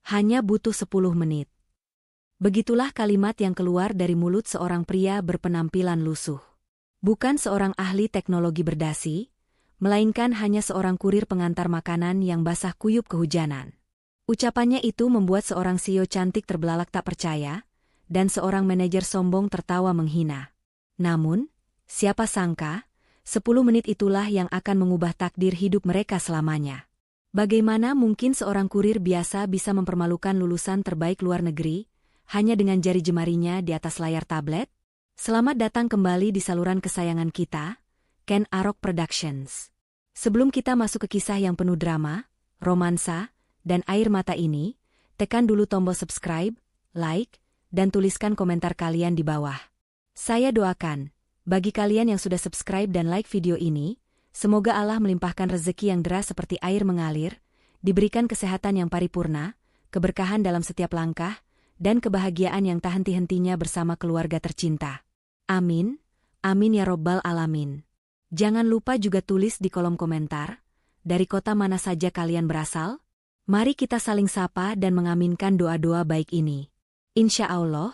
Hanya butuh 10 menit. Begitulah kalimat yang keluar dari mulut seorang pria berpenampilan lusuh. Bukan seorang ahli teknologi berdasi, melainkan hanya seorang kurir pengantar makanan yang basah kuyup kehujanan. Ucapannya itu membuat seorang CEO cantik terbelalak tak percaya, dan seorang manajer sombong tertawa menghina. Namun, siapa sangka, 10 menit itulah yang akan mengubah takdir hidup mereka selamanya. Bagaimana mungkin seorang kurir biasa bisa mempermalukan lulusan terbaik luar negeri, hanya dengan jari jemarinya di atas layar tablet? Selamat datang kembali di saluran kesayangan kita, Ken Arok Productions. Sebelum kita masuk ke kisah yang penuh drama, romansa, dan air mata ini, tekan dulu tombol subscribe, like, dan tuliskan komentar kalian di bawah. Saya doakan, bagi kalian yang sudah subscribe dan like video ini, semoga Allah melimpahkan rezeki yang deras seperti air mengalir, diberikan kesehatan yang paripurna, keberkahan dalam setiap langkah, dan kebahagiaan yang tak henti-hentinya bersama keluarga tercinta. Amin, amin ya robbal alamin. Jangan lupa juga tulis di kolom komentar, dari kota mana saja kalian berasal? Mari kita saling sapa dan mengaminkan doa-doa baik ini. Insya Allah,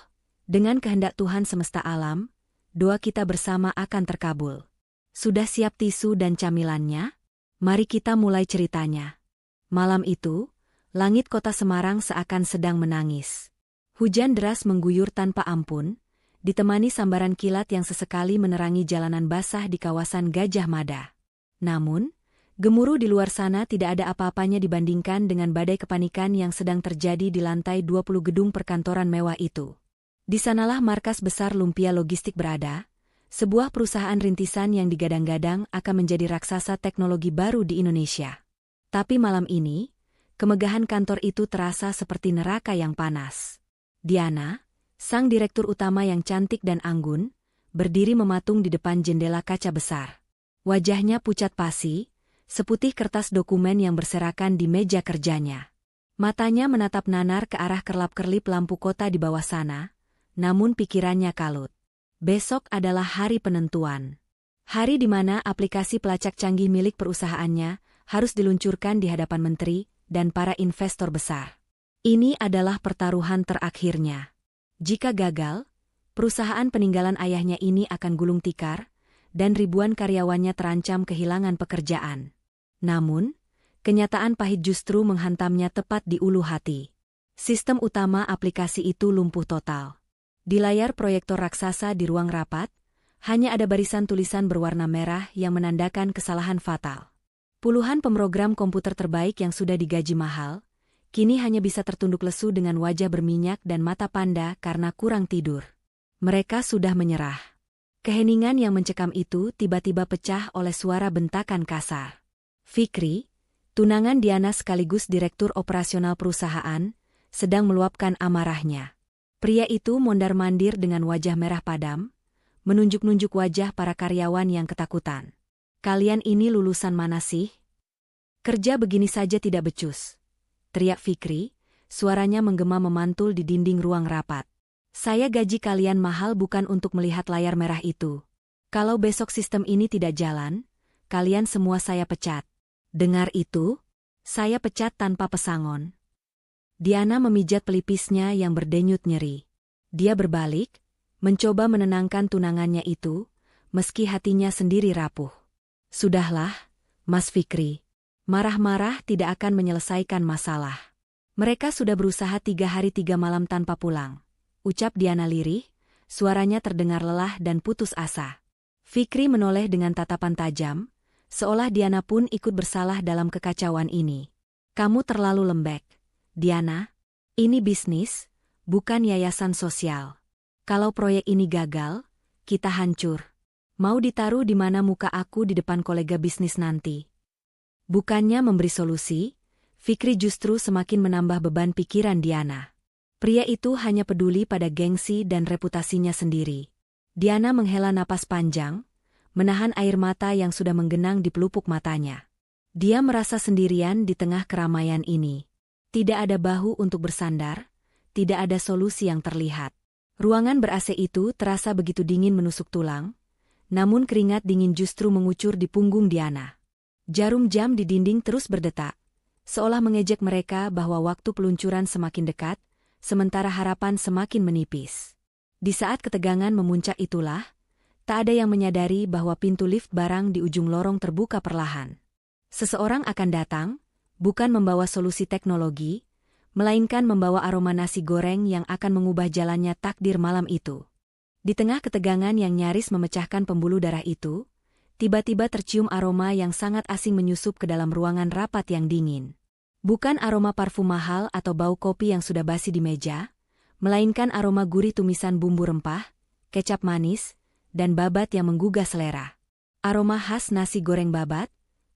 dengan kehendak Tuhan semesta alam, doa kita bersama akan terkabul. Sudah siap tisu dan camilannya? Mari kita mulai ceritanya. Malam itu, langit kota Semarang seakan sedang menangis. Hujan deras mengguyur tanpa ampun, ditemani sambaran kilat yang sesekali menerangi jalanan basah di kawasan Gajah Mada. Namun, gemuruh di luar sana tidak ada apa-apanya dibandingkan dengan badai kepanikan yang sedang terjadi di lantai 20 gedung perkantoran mewah itu. Di sanalah markas besar Lumpia Logistik berada, sebuah perusahaan rintisan yang digadang-gadang akan menjadi raksasa teknologi baru di Indonesia. Tapi malam ini, kemegahan kantor itu terasa seperti neraka yang panas. Diana, sang direktur utama yang cantik dan anggun, berdiri mematung di depan jendela kaca besar. Wajahnya pucat pasi, seputih kertas dokumen yang berserakan di meja kerjanya. Matanya menatap nanar ke arah kerlap-kerlip lampu kota di bawah sana, namun pikirannya kalut. Besok adalah hari penentuan. Hari di mana aplikasi pelacak canggih milik perusahaannya harus diluncurkan di hadapan menteri dan para investor besar. Ini adalah pertaruhan terakhirnya. Jika gagal, perusahaan peninggalan ayahnya ini akan gulung tikar, dan ribuan karyawannya terancam kehilangan pekerjaan. Namun, kenyataan pahit justru menghantamnya tepat di ulu hati. Sistem utama aplikasi itu lumpuh total. Di layar proyektor raksasa di ruang rapat, hanya ada barisan tulisan berwarna merah yang menandakan kesalahan fatal. Puluhan pemrogram komputer terbaik yang sudah digaji mahal, kini hanya bisa tertunduk lesu dengan wajah berminyak dan mata panda karena kurang tidur. Mereka sudah menyerah. Keheningan yang mencekam itu tiba-tiba pecah oleh suara bentakan kasar. Fikri, tunangan Diana sekaligus direktur operasional perusahaan, sedang meluapkan amarahnya. Pria itu mondar-mandir dengan wajah merah padam, menunjuk-nunjuk wajah para karyawan yang ketakutan. Kalian ini lulusan mana sih? Kerja begini saja tidak becus. Teriak Fikri, suaranya menggema memantul di dinding ruang rapat. Saya gaji kalian mahal bukan untuk melihat layar merah itu. Kalau besok sistem ini tidak jalan, kalian semua saya pecat. Dengar itu, saya pecat tanpa pesangon. Diana memijat pelipisnya yang berdenyut nyeri. Dia berbalik, mencoba menenangkan tunangannya itu, meski hatinya sendiri rapuh. Sudahlah, Mas Fikri. Marah-marah tidak akan menyelesaikan masalah. Mereka sudah berusaha 3 hari 3 malam tanpa pulang. Ucap Diana lirih, suaranya terdengar lelah dan putus asa. Fikri menoleh dengan tatapan tajam, seolah Diana pun ikut bersalah dalam kekacauan ini. Kamu terlalu lembek, Diana. Ini bisnis, bukan yayasan sosial. Kalau proyek ini gagal, kita hancur. Mau ditaruh di mana muka aku di depan kolega bisnis nanti? Bukannya memberi solusi, Fikri justru semakin menambah beban pikiran Diana. Pria itu hanya peduli pada gengsi dan reputasinya sendiri. Diana menghela napas panjang, menahan air mata yang sudah menggenang di pelupuk matanya. Dia merasa sendirian di tengah keramaian ini. Tidak ada bahu untuk bersandar, tidak ada solusi yang terlihat. Ruangan ber-AC itu terasa begitu dingin menusuk tulang, namun keringat dingin justru mengucur di punggung Diana. Jarum jam di dinding terus berdetak, seolah mengejek mereka bahwa waktu peluncuran semakin dekat, sementara harapan semakin menipis. Di saat ketegangan memuncak itulah, tak ada yang menyadari bahwa pintu lift barang di ujung lorong terbuka perlahan. Seseorang akan datang, bukan membawa solusi teknologi, melainkan membawa aroma nasi goreng yang akan mengubah jalannya takdir malam itu. Di tengah ketegangan yang nyaris memecahkan pembuluh darah itu, tiba-tiba tercium aroma yang sangat asing menyusup ke dalam ruangan rapat yang dingin. Bukan aroma parfum mahal atau bau kopi yang sudah basi di meja, melainkan aroma gurih tumisan bumbu rempah, kecap manis, dan babat yang menggugah selera. Aroma khas nasi goreng babat,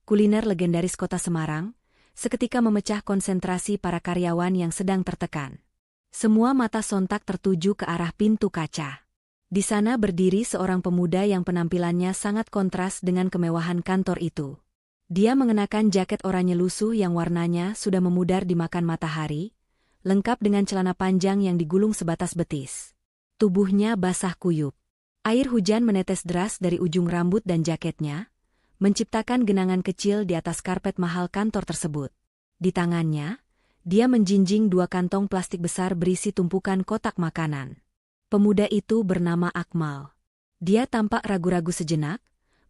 kuliner legendaris kota Semarang, seketika memecah konsentrasi para karyawan yang sedang tertekan. Semua mata sontak tertuju ke arah pintu kaca. Di sana berdiri seorang pemuda yang penampilannya sangat kontras dengan kemewahan kantor itu. Dia mengenakan jaket oranye lusuh yang warnanya sudah memudar dimakan matahari, lengkap dengan celana panjang yang digulung sebatas betis. Tubuhnya basah kuyup. Air hujan menetes deras dari ujung rambut dan jaketnya, menciptakan genangan kecil di atas karpet mahal kantor tersebut. Di tangannya, dia menjinjing 2 kantong plastik besar berisi tumpukan kotak makanan. Pemuda itu bernama Akmal. Dia tampak ragu-ragu sejenak,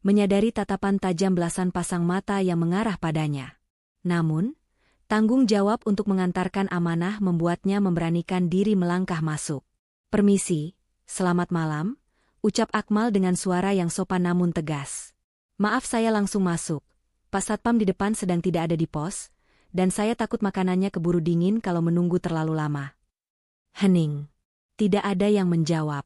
menyadari tatapan tajam belasan pasang mata yang mengarah padanya. Namun, tanggung jawab untuk mengantarkan amanah membuatnya memberanikan diri melangkah masuk. "Permisi, selamat malam," ucap Akmal dengan suara yang sopan namun tegas. "Maaf saya langsung masuk. Pak Satpam di depan sedang tidak ada di pos, dan saya takut makanannya keburu dingin kalau menunggu terlalu lama." Hening. Tidak ada yang menjawab.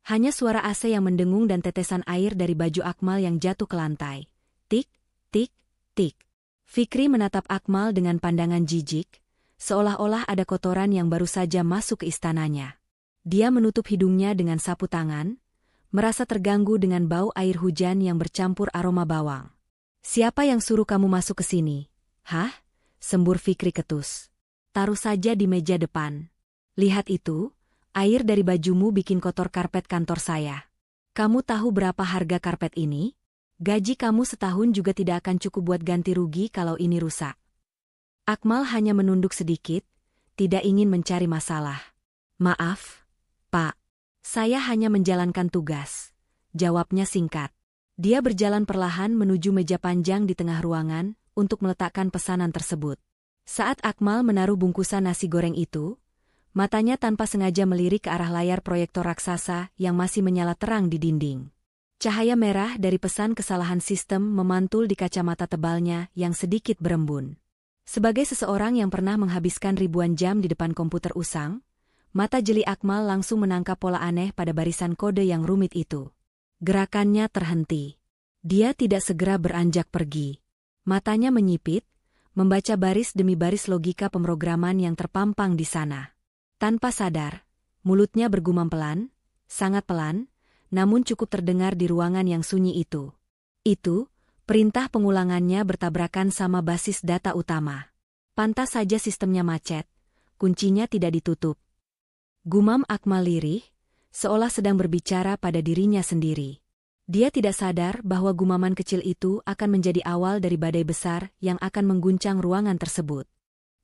Hanya suara AC yang mendengung dan tetesan air dari baju Akmal yang jatuh ke lantai. Tik, tik, tik. Fikri menatap Akmal dengan pandangan jijik, seolah-olah ada kotoran yang baru saja masuk ke istananya. Dia menutup hidungnya dengan sapu tangan, merasa terganggu dengan bau air hujan yang bercampur aroma bawang. "Siapa yang suruh kamu masuk ke sini?" "Hah?" sembur Fikri ketus. "Taruh saja di meja depan. Lihat itu. Air dari bajumu bikin kotor karpet kantor saya. Kamu tahu berapa harga karpet ini? Gaji kamu setahun juga tidak akan cukup buat ganti rugi kalau ini rusak." Akmal hanya menunduk sedikit, tidak ingin mencari masalah. "Maaf, Pak. Saya hanya menjalankan tugas," jawabnya singkat. Dia berjalan perlahan menuju meja panjang di tengah ruangan untuk meletakkan pesanan tersebut. Saat Akmal menaruh bungkusan nasi goreng itu, matanya tanpa sengaja melirik ke arah layar proyektor raksasa yang masih menyala terang di dinding. Cahaya merah dari pesan kesalahan sistem memantul di kacamata tebalnya yang sedikit berembun. Sebagai seseorang yang pernah menghabiskan ribuan jam di depan komputer usang, mata jeli Akmal langsung menangkap pola aneh pada barisan kode yang rumit itu. Gerakannya terhenti. Dia tidak segera beranjak pergi. Matanya menyipit, membaca baris demi baris logika pemrograman yang terpampang di sana. Tanpa sadar, mulutnya bergumam pelan, sangat pelan, namun cukup terdengar di ruangan yang sunyi itu. Itu, perintah pengulangannya bertabrakan sama basis data utama. Pantas saja sistemnya macet, kuncinya tidak ditutup. Gumam Akmal lirih, seolah sedang berbicara pada dirinya sendiri. Dia tidak sadar bahwa gumaman kecil itu akan menjadi awal dari badai besar yang akan mengguncang ruangan tersebut.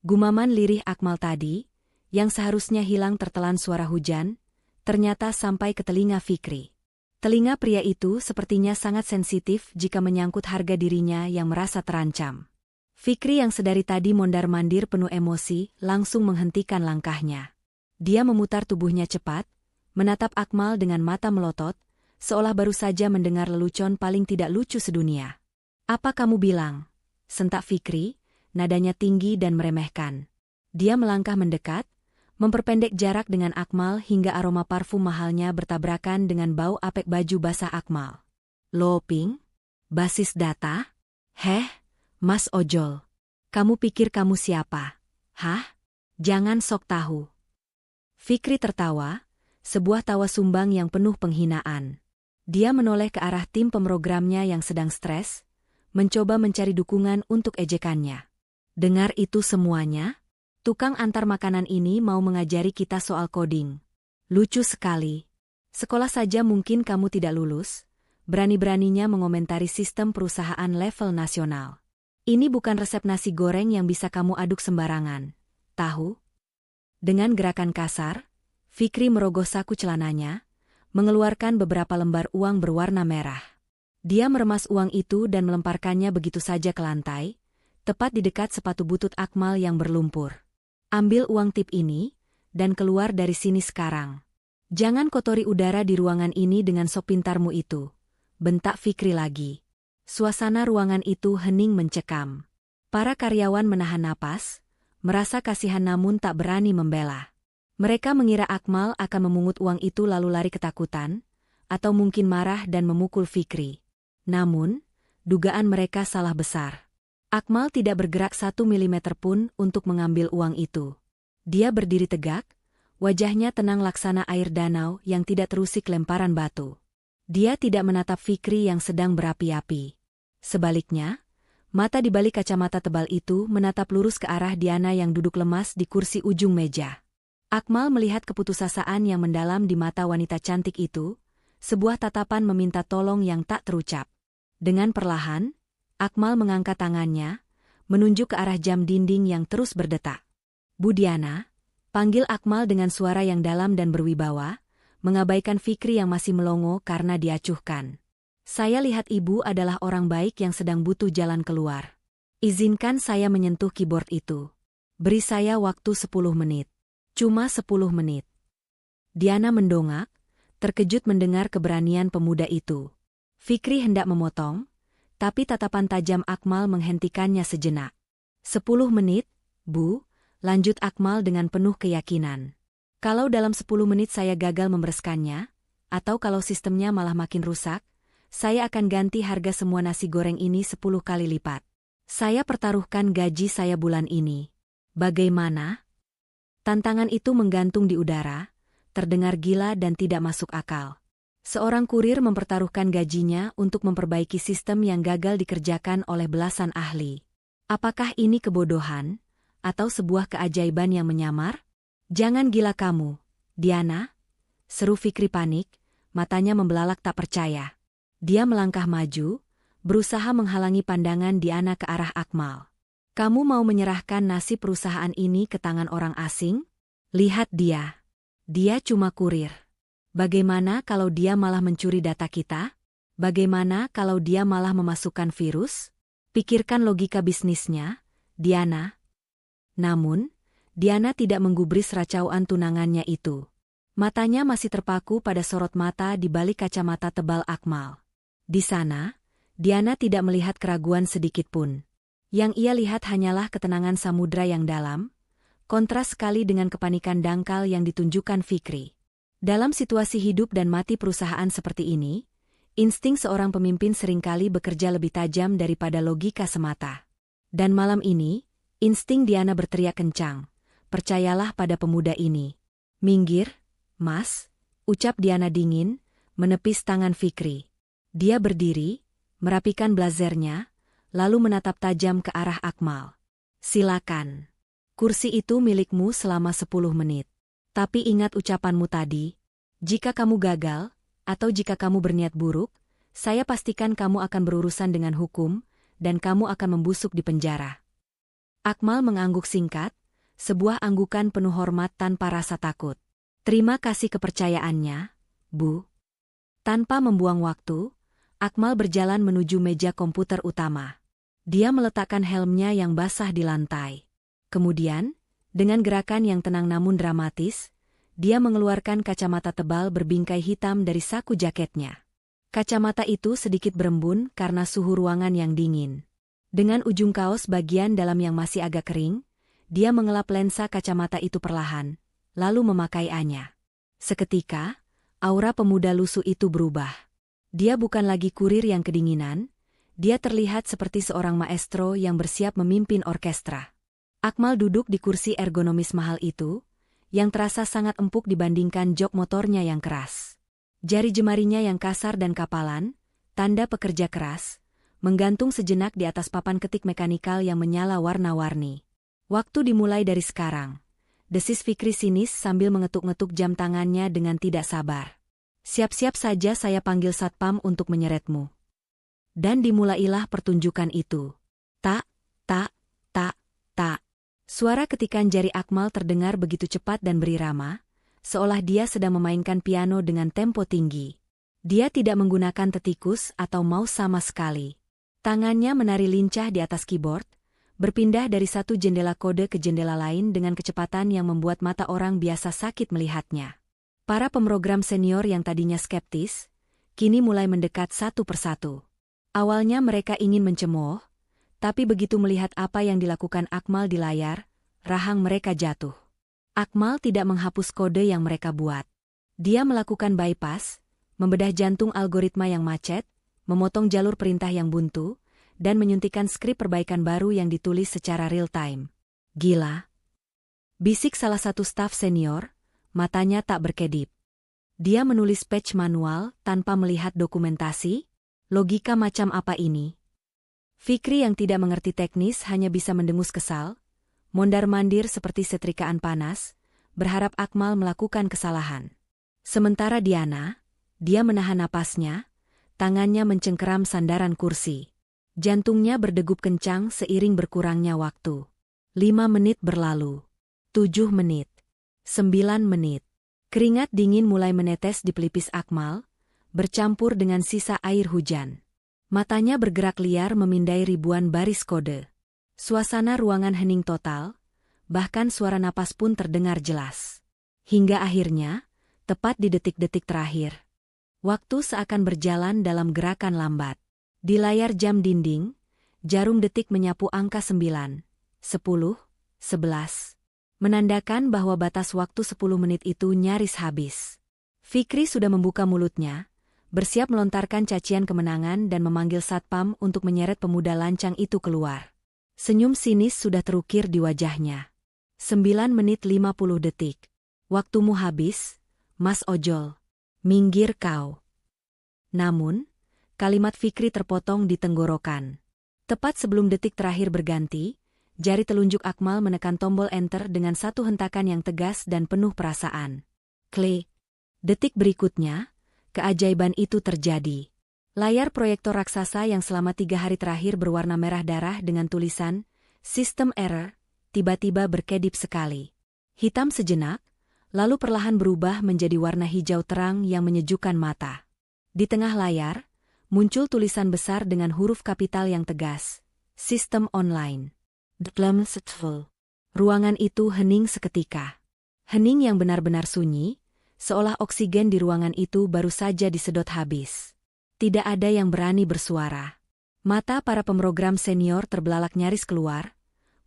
Gumaman lirih Akmal tadi, yang seharusnya hilang tertelan suara hujan, ternyata sampai ke telinga Fikri. Telinga pria itu sepertinya sangat sensitif jika menyangkut harga dirinya yang merasa terancam. Fikri yang sedari tadi mondar-mandir penuh emosi langsung menghentikan langkahnya. Dia memutar tubuhnya cepat, menatap Akmal dengan mata melotot, seolah baru saja mendengar lelucon paling tidak lucu sedunia. "Apa kamu bilang?" sentak Fikri, nadanya tinggi dan meremehkan. Dia melangkah mendekat, memperpendek jarak dengan Akmal hingga aroma parfum mahalnya bertabrakan dengan bau apek baju basah Akmal. "Loping? Basis data? Heh, Mas Ojol. Kamu pikir kamu siapa? Hah? Jangan sok tahu." Fikri tertawa, sebuah tawa sumbang yang penuh penghinaan. Dia menoleh ke arah tim pemrogramnya yang sedang stres, mencoba mencari dukungan untuk ejekannya. "Dengar itu semuanya? Tukang antar makanan ini mau mengajari kita soal coding. Lucu sekali. Sekolah saja mungkin kamu tidak lulus, berani-beraninya mengomentari sistem perusahaan level nasional. Ini bukan resep nasi goreng yang bisa kamu aduk sembarangan. Tahu? Dengan gerakan kasar, Fikri merogoh saku celananya, mengeluarkan beberapa lembar uang berwarna merah. Dia meremas uang itu dan melemparkannya begitu saja ke lantai, tepat di dekat sepatu butut Akmal yang berlumpur. Ambil uang tip ini, dan keluar dari sini sekarang. Jangan kotori udara di ruangan ini dengan sok pintarmu itu, bentak Fikri lagi. Suasana ruangan itu hening mencekam. Para karyawan menahan napas, merasa kasihan namun tak berani membela. Mereka mengira Akmal akan memungut uang itu lalu lari ketakutan, atau mungkin marah dan memukul Fikri. Namun, dugaan mereka salah besar. Akmal tidak bergerak 1 milimeter pun untuk mengambil uang itu. Dia berdiri tegak, wajahnya tenang laksana air danau yang tidak terusik lemparan batu. Dia tidak menatap Fikri yang sedang berapi-api. Sebaliknya, mata di balik kacamata tebal itu menatap lurus ke arah Diana yang duduk lemas di kursi ujung meja. Akmal melihat keputusasaan yang mendalam di mata wanita cantik itu, sebuah tatapan meminta tolong yang tak terucap. Dengan perlahan, Akmal mengangkat tangannya, menunjuk ke arah jam dinding yang terus berdetak. "Bu Diana," panggil Akmal dengan suara yang dalam dan berwibawa, mengabaikan Fikri yang masih melongo karena diacuhkan. "Saya lihat ibu adalah orang baik yang sedang butuh jalan keluar. Izinkan saya menyentuh keyboard itu. Beri saya waktu 10 menit. Cuma 10 menit." Diana mendongak, terkejut mendengar keberanian pemuda itu. Fikri hendak memotong, tapi tatapan tajam Akmal menghentikannya sejenak. 10 menit, Bu," lanjut Akmal dengan penuh keyakinan. "Kalau dalam 10 menit saya gagal membereskannya, atau kalau sistemnya malah makin rusak, saya akan ganti harga semua nasi goreng ini 10 kali lipat. Saya pertaruhkan gaji saya bulan ini. Bagaimana?" Tantangan itu menggantung di udara, terdengar gila dan tidak masuk akal. Seorang kurir mempertaruhkan gajinya untuk memperbaiki sistem yang gagal dikerjakan oleh belasan ahli. Apakah ini kebodohan, atau sebuah keajaiban yang menyamar? "Jangan gila kamu, Diana," seru Fikri panik, matanya membelalak tak percaya. Dia melangkah maju, berusaha menghalangi pandangan Diana ke arah Akmal. "Kamu mau menyerahkan nasib perusahaan ini ke tangan orang asing? Lihat dia. Dia cuma kurir. Bagaimana kalau dia malah mencuri data kita? Bagaimana kalau dia malah memasukkan virus? Pikirkan logika bisnisnya, Diana." Namun, Diana tidak menggubris racauan tunangannya itu. Matanya masih terpaku pada sorot mata di balik kacamata tebal Akmal. Di sana, Diana tidak melihat keraguan sedikit pun. Yang ia lihat hanyalah ketenangan samudra yang dalam, kontras sekali dengan kepanikan dangkal yang ditunjukkan Fikri. Dalam situasi hidup dan mati perusahaan seperti ini, insting seorang pemimpin seringkali bekerja lebih tajam daripada logika semata. Dan malam ini, insting Diana berteriak kencang, "Percayalah pada pemuda ini." "Minggir, Mas," ucap Diana dingin, menepis tangan Fikri. Dia berdiri, merapikan blazernya, lalu menatap tajam ke arah Akmal. "Silakan. Kursi itu milikmu selama 10 menit. Tapi ingat ucapanmu tadi, jika kamu gagal, atau jika kamu berniat buruk, saya pastikan kamu akan berurusan dengan hukum, dan kamu akan membusuk di penjara." Akmal mengangguk singkat, sebuah anggukan penuh hormat tanpa rasa takut. "Terima kasih kepercayaannya, Bu." Tanpa membuang waktu, Akmal berjalan menuju meja komputer utama. Dia meletakkan helmnya yang basah di lantai. Kemudian, dengan gerakan yang tenang namun dramatis, dia mengeluarkan kacamata tebal berbingkai hitam dari saku jaketnya. Kacamata itu sedikit berembun karena suhu ruangan yang dingin. Dengan ujung kaos bagian dalam yang masih agak kering, dia mengelap lensa kacamata itu perlahan, lalu memakainya. Seketika, aura pemuda lusuh itu berubah. Dia bukan lagi kurir yang kedinginan, dia terlihat seperti seorang maestro yang bersiap memimpin orkestra. Akmal duduk di kursi ergonomis mahal itu, yang terasa sangat empuk dibandingkan jok motornya yang keras. Jari jemarinya yang kasar dan kapalan, tanda pekerja keras, menggantung sejenak di atas papan ketik mekanikal yang menyala warna-warni. "Waktu dimulai dari sekarang," desis Fikri sinis sambil mengetuk-ngetuk jam tangannya dengan tidak sabar. "Siap-siap saja saya panggil satpam untuk menyeretmu." Dan dimulailah pertunjukan itu. Tak Tak, tak, tak. Suara ketikan jari Akmal terdengar begitu cepat dan berirama, seolah dia sedang memainkan piano dengan tempo tinggi. Dia tidak menggunakan tetikus atau mouse sama sekali. Tangannya menari lincah di atas keyboard, berpindah dari satu jendela kode ke jendela lain dengan kecepatan yang membuat mata orang biasa sakit melihatnya. Para pemrogram senior yang tadinya skeptis, kini mulai mendekat satu persatu. Awalnya mereka ingin mencemooh, tapi begitu melihat apa yang dilakukan Akmal di layar, rahang mereka jatuh. Akmal tidak menghapus kode yang mereka buat. Dia melakukan bypass, membedah jantung algoritma yang macet, memotong jalur perintah yang buntu, dan menyuntikkan skrip perbaikan baru yang ditulis secara real-time. Gila. Bisik salah satu staf senior, matanya tak berkedip. Dia menulis patch manual tanpa melihat dokumentasi. Logika macam apa ini? Fikri yang tidak mengerti teknis hanya bisa mendengus kesal, mondar-mandir seperti setrikaan panas, berharap Akmal melakukan kesalahan. Sementara Diana, dia menahan napasnya, tangannya mencengkeram sandaran kursi. Jantungnya berdegup kencang seiring berkurangnya waktu. 5 menit berlalu. 7 menit. 9 menit. Keringat dingin mulai menetes di pelipis Akmal, bercampur dengan sisa air hujan. Matanya bergerak liar memindai ribuan baris kode. Suasana ruangan hening total, bahkan suara napas pun terdengar jelas. Hingga akhirnya, tepat di detik-detik terakhir, waktu seakan berjalan dalam gerakan lambat. Di layar jam dinding, jarum detik menyapu angka 9, 10, 11. Menandakan bahwa batas waktu 10 menit itu nyaris habis. Fikri sudah membuka mulutnya, bersiap melontarkan cacian kemenangan dan memanggil satpam untuk menyeret pemuda lancang itu keluar. Senyum sinis sudah terukir di wajahnya. 9 menit 50 detik. Waktumu habis, Mas Ojol. Minggir kau. Namun, kalimat Fikri terpotong di tenggorokan. Tepat sebelum detik terakhir berganti, jari telunjuk Akmal menekan tombol enter dengan satu hentakan yang tegas dan penuh perasaan. Klik. Detik berikutnya, keajaiban itu terjadi. Layar proyektor raksasa yang selama 3 hari terakhir berwarna merah darah dengan tulisan System Error, tiba-tiba berkedip sekali. Hitam sejenak, lalu perlahan berubah menjadi warna hijau terang yang menyejukkan mata. Di tengah layar, muncul tulisan besar dengan huruf kapital yang tegas, Sistem Online. Dalam setful. Ruangan itu hening seketika. Hening yang benar-benar sunyi, seolah oksigen di ruangan itu baru saja disedot habis. Tidak ada yang berani bersuara. Mata para pemrogram senior terbelalak nyaris keluar,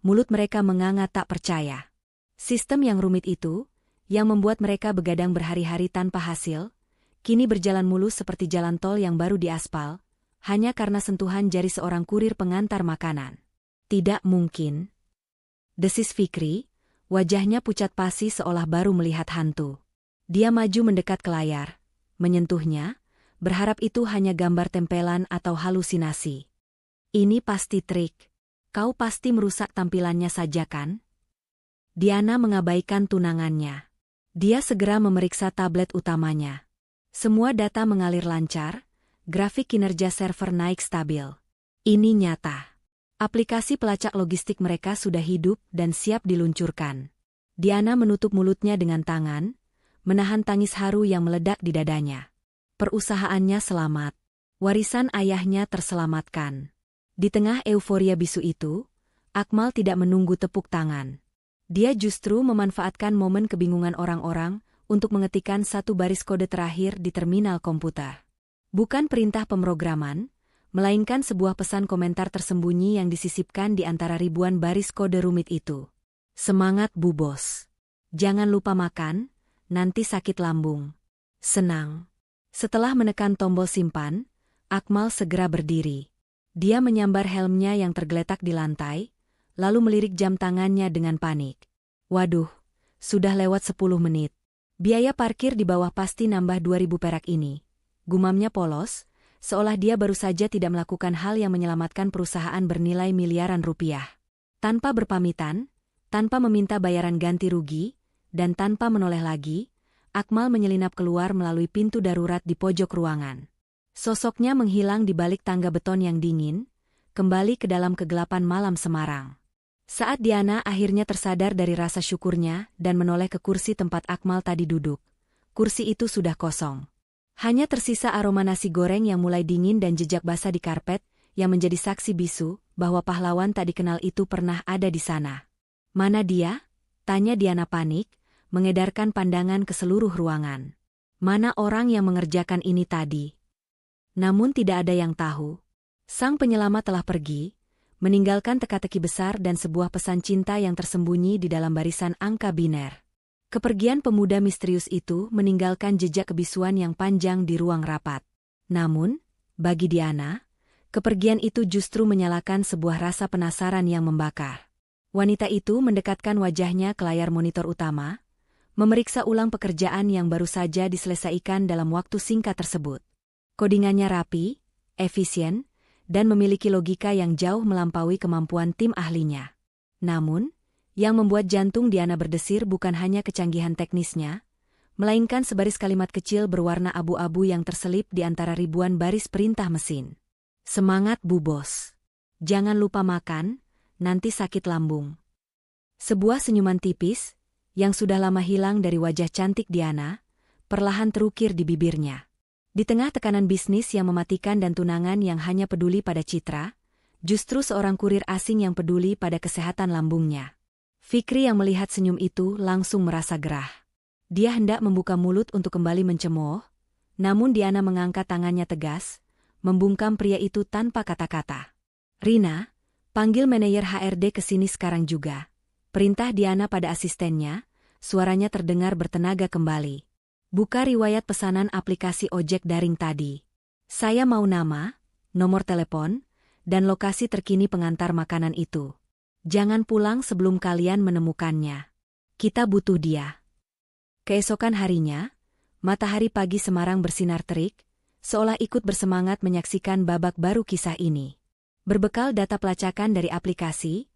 mulut mereka menganga tak percaya. Sistem yang rumit itu, yang membuat mereka begadang berhari-hari tanpa hasil, kini berjalan mulus seperti jalan tol yang baru diaspal, hanya karena sentuhan jari seorang kurir pengantar makanan. Tidak mungkin. Desis Fikri, wajahnya pucat pasi seolah baru melihat hantu. Dia maju mendekat ke layar, menyentuhnya, berharap itu hanya gambar tempelan atau halusinasi. Ini pasti trik. Kau pasti merusak tampilannya saja kan? Diana mengabaikan tunangannya. Dia segera memeriksa tablet utamanya. Semua data mengalir lancar, grafik kinerja server naik stabil. Ini nyata. Aplikasi pelacak logistik mereka sudah hidup dan siap diluncurkan. Diana menutup mulutnya dengan tangan, menahan tangis haru yang meledak di dadanya. Perusahaannya selamat. Warisan ayahnya terselamatkan. Di tengah euforia bisu itu, Akmal tidak menunggu tepuk tangan. Dia justru memanfaatkan momen kebingungan orang-orang untuk mengetikkan satu baris kode terakhir di terminal komputer. Bukan perintah pemrograman, melainkan sebuah pesan komentar tersembunyi yang disisipkan di antara ribuan baris kode rumit itu. Semangat Bu Bos. Jangan lupa makan, nanti sakit lambung. Senang. Setelah menekan tombol simpan, Akmal segera berdiri. Dia menyambar helmnya yang tergeletak di lantai, lalu melirik jam tangannya dengan panik. Waduh, sudah lewat 10 menit. Biaya parkir di bawah pasti nambah 2.000 perak ini. Gumamnya polos, seolah dia baru saja tidak melakukan hal yang menyelamatkan perusahaan bernilai miliaran rupiah. Tanpa berpamitan, tanpa meminta bayaran ganti rugi, dan tanpa menoleh lagi, Akmal menyelinap keluar melalui pintu darurat di pojok ruangan. Sosoknya menghilang di balik tangga beton yang dingin, kembali ke dalam kegelapan malam Semarang. Saat Diana akhirnya tersadar dari rasa syukurnya dan menoleh ke kursi tempat Akmal tadi duduk, kursi itu sudah kosong. Hanya tersisa aroma nasi goreng yang mulai dingin dan jejak basah di karpet yang menjadi saksi bisu bahwa pahlawan tak dikenal itu pernah ada di sana. "Mana dia?" tanya Diana panik, mengedarkan pandangan ke seluruh ruangan. Mana orang yang mengerjakan ini tadi? Namun tidak ada yang tahu. Sang penyelamat telah pergi, meninggalkan teka-teki besar dan sebuah pesan cinta yang tersembunyi di dalam barisan angka biner. Kepergian pemuda misterius itu meninggalkan jejak kebisuan yang panjang di ruang rapat. Namun, bagi Diana, kepergian itu justru menyalakan sebuah rasa penasaran yang membakar. Wanita itu mendekatkan wajahnya ke layar monitor utama, memeriksa ulang pekerjaan yang baru saja diselesaikan dalam waktu singkat tersebut. Kodingannya rapi, efisien, dan memiliki logika yang jauh melampaui kemampuan tim ahlinya. Namun, yang membuat jantung Diana berdesir bukan hanya kecanggihan teknisnya, melainkan sebaris kalimat kecil berwarna abu-abu yang terselip di antara ribuan baris perintah mesin. "Semangat Bu Bos. Jangan lupa makan, nanti sakit lambung." Sebuah senyuman tipis, yang sudah lama hilang dari wajah cantik Diana, perlahan terukir di bibirnya. Di tengah tekanan bisnis yang mematikan dan tunangan yang hanya peduli pada citra, justru seorang kurir asing yang peduli pada kesehatan lambungnya. Fikri yang melihat senyum itu langsung merasa gerah. Dia hendak membuka mulut untuk kembali mencemooh, namun Diana mengangkat tangannya tegas, membungkam pria itu tanpa kata-kata. "Rina, panggil manajer HRD ke sini sekarang juga." Perintah Diana pada asistennya, suaranya terdengar bertenaga kembali. "Buka riwayat pesanan aplikasi ojek daring tadi. Saya mau nama, nomor telepon, dan lokasi terkini pengantar makanan itu. Jangan pulang sebelum kalian menemukannya. Kita butuh dia." Keesokan harinya, matahari pagi Semarang bersinar terik, seolah ikut bersemangat menyaksikan babak baru kisah ini. Berbekal data pelacakan dari aplikasi,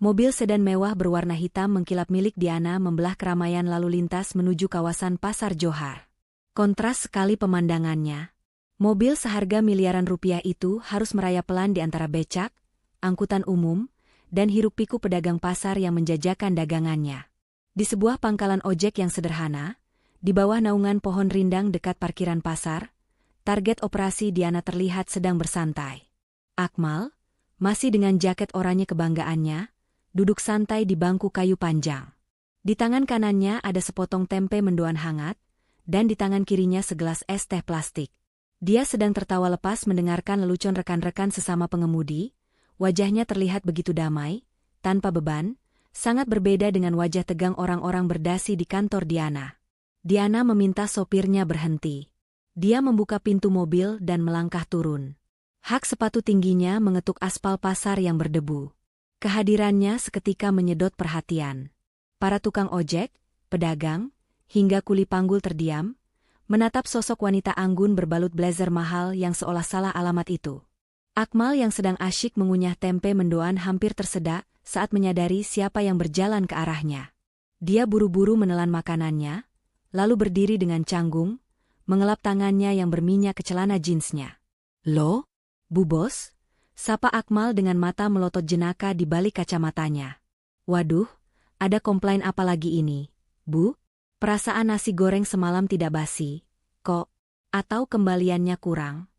mobil sedan mewah berwarna hitam mengkilap milik Diana membelah keramaian lalu lintas menuju kawasan Pasar Johar. Kontras sekali pemandangannya. Mobil seharga miliaran rupiah itu harus merayap pelan di antara becak, angkutan umum, dan hiruk-pikuk pedagang pasar yang menjajakan dagangannya. Di sebuah pangkalan ojek yang sederhana, di bawah naungan pohon rindang dekat parkiran pasar, target operasi Diana terlihat sedang bersantai. Akmal, masih dengan jaket oranye kebanggaannya, duduk santai di bangku kayu panjang. Di tangan kanannya ada sepotong tempe mendoan hangat, dan di tangan kirinya segelas es teh plastik. Dia sedang tertawa lepas mendengarkan lelucon rekan-rekan sesama pengemudi. Wajahnya terlihat begitu damai, tanpa beban, sangat berbeda dengan wajah tegang orang-orang berdasi di kantor Diana. Diana meminta sopirnya berhenti. Dia membuka pintu mobil dan melangkah turun. Hak sepatu tingginya mengetuk aspal pasar yang berdebu. Kehadirannya seketika menyedot perhatian. Para tukang ojek, pedagang, hingga kuli panggul terdiam, menatap sosok wanita anggun berbalut blazer mahal yang seolah salah alamat itu. Akmal yang sedang asyik mengunyah tempe mendoan hampir tersedak saat menyadari siapa yang berjalan ke arahnya. Dia buru-buru menelan makanannya, lalu berdiri dengan canggung, mengelap tangannya yang berminyak ke celana jeansnya. "Loh, Bu Bos?" sapa Akmal dengan mata melotot jenaka di balik kacamatanya. "Waduh, ada komplain apa lagi ini, Bu? Perasaan nasi goreng semalam tidak basi, kok? Atau kembaliannya kurang?"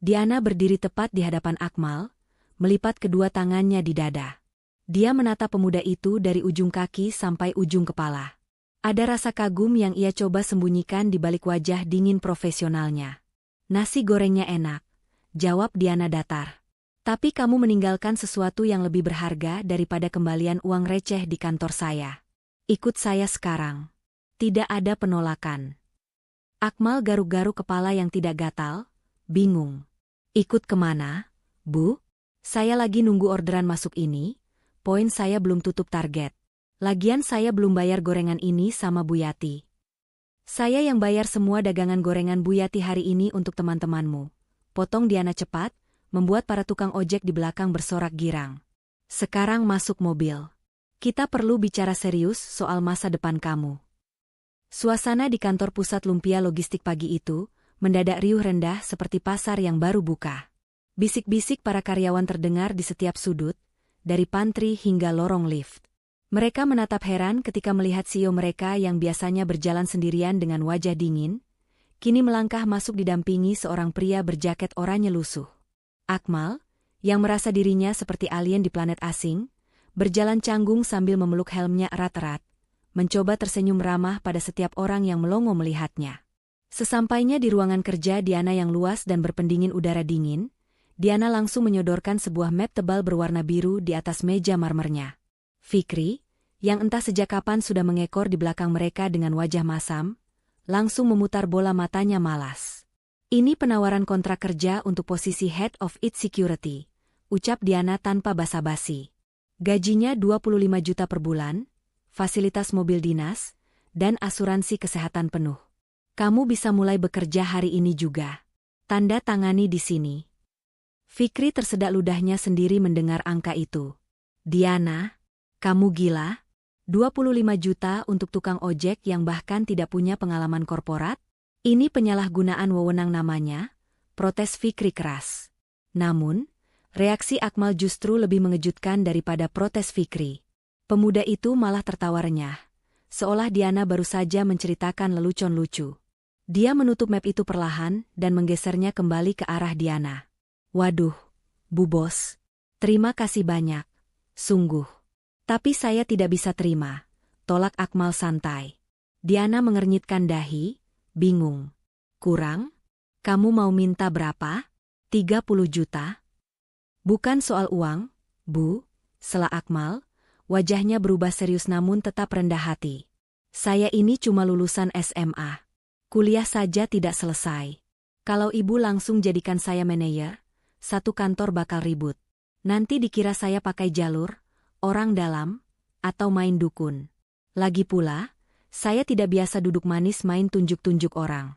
Diana berdiri tepat di hadapan Akmal, melipat kedua tangannya di dada. Dia menatap pemuda itu dari ujung kaki sampai ujung kepala. Ada rasa kagum yang ia coba sembunyikan di balik wajah dingin profesionalnya. "Nasi gorengnya enak," jawab Diana datar. "Tapi kamu meninggalkan sesuatu yang lebih berharga daripada kembalian uang receh di kantor saya. Ikut saya sekarang." Tidak ada penolakan. Akmal garuk-garuk kepala yang tidak gatal, bingung. "Ikut kemana, Bu? Saya lagi nunggu orderan masuk ini, poin saya belum tutup target. Lagian saya belum bayar gorengan ini sama Bu Yati. Saya yang bayar semua dagangan gorengan Bu Yati hari ini untuk teman-temanmu." Potong Diana cepat, membuat para tukang ojek di belakang bersorak girang. "Sekarang masuk mobil. Kita perlu bicara serius soal masa depan kamu." Suasana di kantor pusat lumpia logistik pagi itu mendadak riuh rendah seperti pasar yang baru buka. Bisik-bisik para karyawan terdengar di setiap sudut, dari pantry hingga lorong lift. Mereka menatap heran ketika melihat CEO mereka yang biasanya berjalan sendirian dengan wajah dingin, kini melangkah masuk didampingi seorang pria berjaket oranye lusuh. Akmal, yang merasa dirinya seperti alien di planet asing, berjalan canggung sambil memeluk helmnya erat-erat, mencoba tersenyum ramah pada setiap orang yang melongo melihatnya. Sesampainya di ruangan kerja Diana yang luas dan berpendingin udara dingin, Diana langsung menyodorkan sebuah map tebal berwarna biru di atas meja marmernya. Fikri, yang entah sejak kapan sudah mengekor di belakang mereka dengan wajah masam, langsung memutar bola matanya malas. "Ini penawaran kontrak kerja untuk posisi Head of IT Security," ucap Diana tanpa basa-basi. "Gajinya 25 juta per bulan, fasilitas mobil dinas, dan asuransi kesehatan penuh. Kamu bisa mulai bekerja hari ini juga. Tanda tangani di sini." Fikri tersedak ludahnya sendiri mendengar angka itu. "Diana, kamu gila? 25 juta untuk tukang ojek yang bahkan tidak punya pengalaman korporat? Ini penyalahgunaan wewenang namanya," protes Fikri keras. Namun, reaksi Akmal justru lebih mengejutkan daripada protes Fikri. Pemuda itu malah tertawa renyah, seolah Diana baru saja menceritakan lelucon lucu. Dia menutup map itu perlahan dan menggesernya kembali ke arah Diana. "Waduh, Bu Bos. Terima kasih banyak. Sungguh. Tapi saya tidak bisa terima," tolak Akmal santai. Diana mengernyitkan dahi, bingung. "Kurang? Kamu mau minta berapa? 30 juta? "Bukan soal uang, Bu," sela Akmal, wajahnya berubah serius namun tetap rendah hati. "Saya ini cuma lulusan SMA. Kuliah saja tidak selesai. Kalau Ibu langsung jadikan saya manajer, satu kantor bakal ribut. Nanti dikira saya pakai jalur, orang dalam, atau main dukun. Lagi pula, saya tidak biasa duduk manis main tunjuk-tunjuk orang."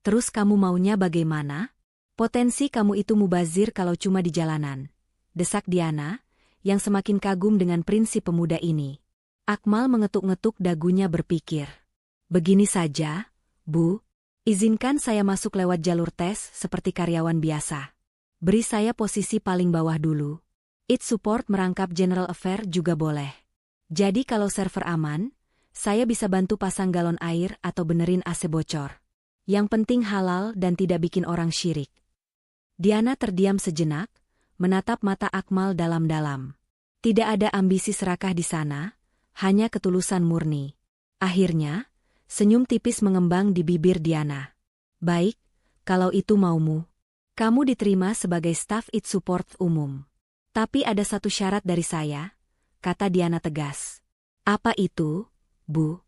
"Terus kamu maunya bagaimana? Potensi kamu itu mubazir kalau cuma di jalanan," desak Diana, yang semakin kagum dengan prinsip pemuda ini. Akmal mengetuk-ngetuk dagunya berpikir. "Begini saja, Bu. Izinkan saya masuk lewat jalur tes seperti karyawan biasa. Beri saya posisi paling bawah dulu. IT support merangkap general affair juga boleh. Jadi kalau server aman, saya bisa bantu pasang galon air atau benerin AC bocor. Yang penting halal dan tidak bikin orang syirik." Diana terdiam sejenak, menatap mata Akmal dalam-dalam. Tidak ada ambisi serakah di sana, hanya ketulusan murni. Akhirnya, senyum tipis mengembang di bibir Diana. "Baik, kalau itu maumu. Kamu diterima sebagai staf IT support umum. Tapi ada satu syarat dari saya," kata Diana tegas. "Apa itu, Bu?"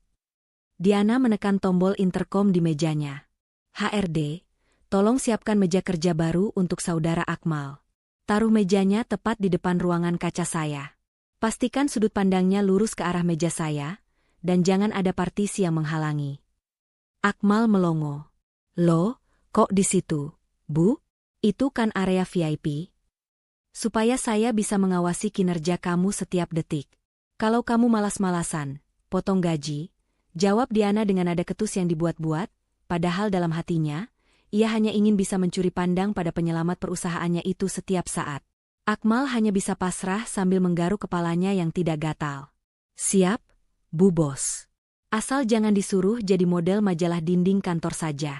Diana menekan tombol intercom di mejanya. "HRD, tolong siapkan meja kerja baru untuk saudara Akmal. Taruh mejanya tepat di depan ruangan kaca saya. Pastikan sudut pandangnya lurus ke arah meja saya, dan jangan ada partisi yang menghalangi." Akmal melongo. "Loh, kok di situ, Bu? Itu kan area VIP. Supaya saya bisa mengawasi kinerja kamu setiap detik. Kalau kamu malas-malasan, potong gaji," jawab Diana dengan nada ketus yang dibuat-buat, padahal dalam hatinya, ia hanya ingin bisa mencuri pandang pada penyelamat perusahaannya itu setiap saat. Akmal hanya bisa pasrah sambil menggaruk kepalanya yang tidak gatal. "Siap, Bu Bos. Asal jangan disuruh jadi model majalah dinding kantor saja."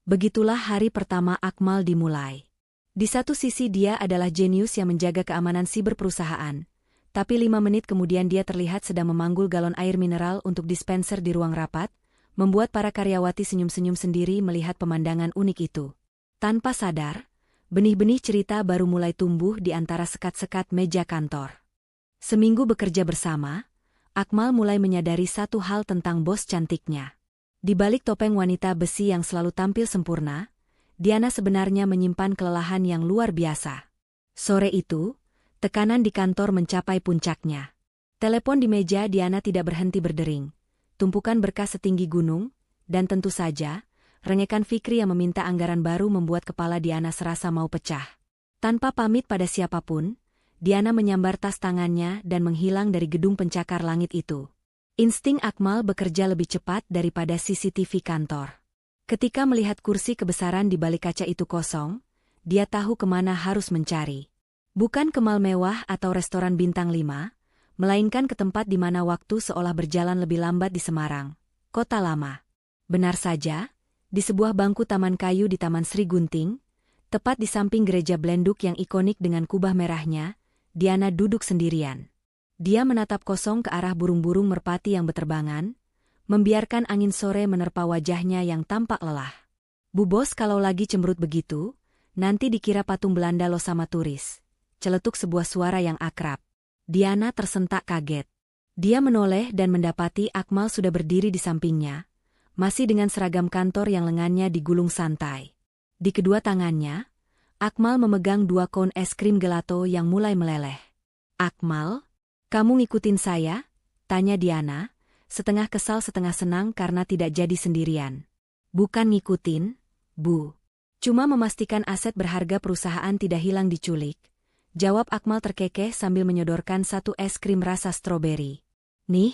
Begitulah hari pertama Akmal dimulai. Di satu sisi dia adalah jenius yang menjaga keamanan siber perusahaan, tapi 5 menit kemudian dia terlihat sedang memanggul galon air mineral untuk dispenser di ruang rapat, membuat para karyawati senyum-senyum sendiri melihat pemandangan unik itu. Tanpa sadar, benih-benih cerita baru mulai tumbuh di antara sekat-sekat meja kantor. Seminggu bekerja bersama, Akmal mulai menyadari satu hal tentang bos cantiknya. Di balik topeng wanita besi yang selalu tampil sempurna, Diana sebenarnya menyimpan kelelahan yang luar biasa. Sore itu, tekanan di kantor mencapai puncaknya. Telepon di meja Diana tidak berhenti berdering. Tumpukan berkas setinggi gunung, dan tentu saja, rengekan Fikri yang meminta anggaran baru membuat kepala Diana serasa mau pecah. Tanpa pamit pada siapapun, Diana menyambar tas tangannya dan menghilang dari gedung pencakar langit itu. Insting Akmal bekerja lebih cepat daripada CCTV kantor. Ketika melihat kursi kebesaran di balik kaca itu kosong, dia tahu kemana harus mencari. Bukan ke mal mewah atau restoran bintang 5, melainkan ke tempat di mana waktu seolah berjalan lebih lambat di Semarang, kota lama. Benar saja, di sebuah bangku taman kayu di Taman Sri Gunting, tepat di samping gereja Blenduk yang ikonik dengan kubah merahnya, Diana duduk sendirian. Dia menatap kosong ke arah burung-burung merpati yang berterbangan, membiarkan angin sore menerpa wajahnya yang tampak lelah. Bu Bos, kalau lagi cemberut begitu, nanti dikira patung Belanda lo sama turis. Celetuk sebuah suara yang akrab. Diana tersentak kaget. Dia menoleh dan mendapati Akmal sudah berdiri di sampingnya, masih dengan seragam kantor yang lengannya digulung santai. Di kedua tangannya, Akmal memegang 2 kon es krim gelato yang mulai meleleh. "Akmal, kamu ngikutin saya?" tanya Diana, setengah kesal setengah senang karena tidak jadi sendirian. "Bukan ngikutin, Bu. Cuma memastikan aset berharga perusahaan tidak hilang diculik," jawab Akmal terkekeh sambil menyodorkan 1 es krim rasa stroberi. "Nih,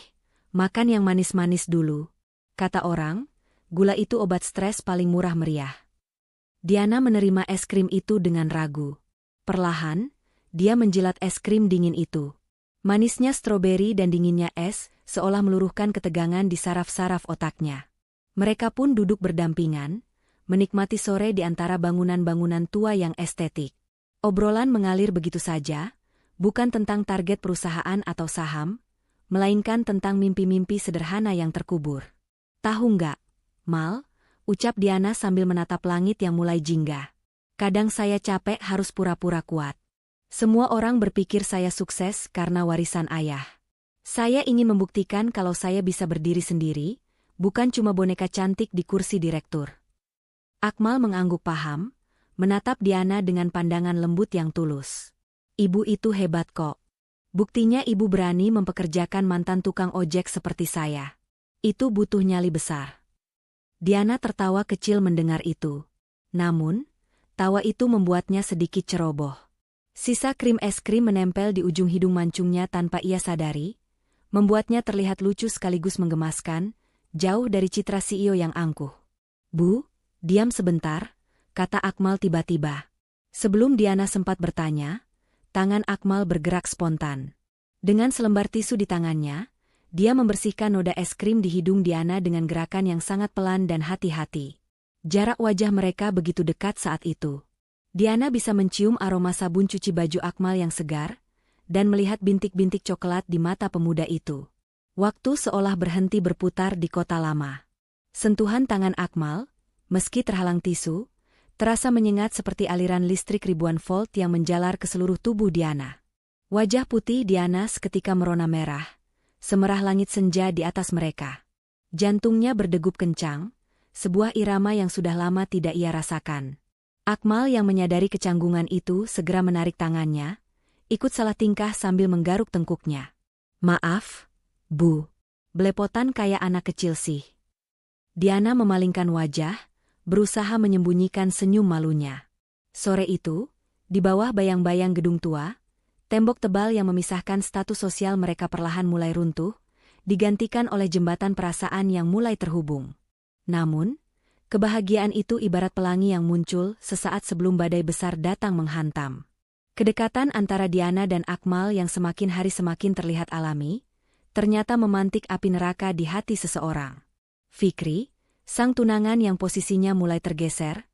makan yang manis-manis dulu. Kata orang, gula itu obat stres paling murah meriah." Diana menerima es krim itu dengan ragu. Perlahan, dia menjilat es krim dingin itu. Manisnya stroberi dan dinginnya es, seolah meluruhkan ketegangan di saraf-saraf otaknya. Mereka pun duduk berdampingan, menikmati sore di antara bangunan-bangunan tua yang estetik. Obrolan mengalir begitu saja, bukan tentang target perusahaan atau saham, melainkan tentang mimpi-mimpi sederhana yang terkubur. "Tahu nggak, Mal?" ucap Diana sambil menatap langit yang mulai jingga. "Kadang saya capek harus pura-pura kuat. Semua orang berpikir saya sukses karena warisan ayah. Saya ingin membuktikan kalau saya bisa berdiri sendiri, bukan cuma boneka cantik di kursi direktur." Akmal mengangguk paham, menatap Diana dengan pandangan lembut yang tulus. "Ibu itu hebat kok. Buktinya ibu berani mempekerjakan mantan tukang ojek seperti saya. Itu butuh nyali besar." Diana tertawa kecil mendengar itu. Namun, tawa itu membuatnya sedikit ceroboh. Sisa krim es krim menempel di ujung hidung mancungnya tanpa ia sadari, membuatnya terlihat lucu sekaligus menggemaskan, jauh dari citra CEO yang angkuh. "Bu, diam sebentar," kata Akmal tiba-tiba. Sebelum Diana sempat bertanya, tangan Akmal bergerak spontan. Dengan selembar tisu di tangannya, dia membersihkan noda es krim di hidung Diana dengan gerakan yang sangat pelan dan hati-hati. Jarak wajah mereka begitu dekat saat itu. Diana bisa mencium aroma sabun cuci baju Akmal yang segar, dan melihat bintik-bintik coklat di mata pemuda itu. Waktu seolah berhenti berputar di kota lama. Sentuhan tangan Akmal, meski terhalang tisu, terasa menyengat seperti aliran listrik ribuan volt yang menjalar ke seluruh tubuh Diana. Wajah putih Diana seketika merona merah, semerah langit senja di atas mereka. Jantungnya berdegup kencang, sebuah irama yang sudah lama tidak ia rasakan. Akmal yang menyadari kecanggungan itu segera menarik tangannya, ikut salah tingkah sambil menggaruk tengkuknya. "Maaf, Bu. Belepotan kayak anak kecil sih." Diana memalingkan wajah, berusaha menyembunyikan senyum malunya. Sore itu, di bawah bayang-bayang gedung tua, tembok tebal yang memisahkan status sosial mereka perlahan mulai runtuh, digantikan oleh jembatan perasaan yang mulai terhubung. Namun, kebahagiaan itu ibarat pelangi yang muncul sesaat sebelum badai besar datang menghantam. Kedekatan antara Diana dan Akmal yang semakin hari semakin terlihat alami, ternyata memantik api neraka di hati seseorang. Fikri, sang tunangan yang posisinya mulai tergeser,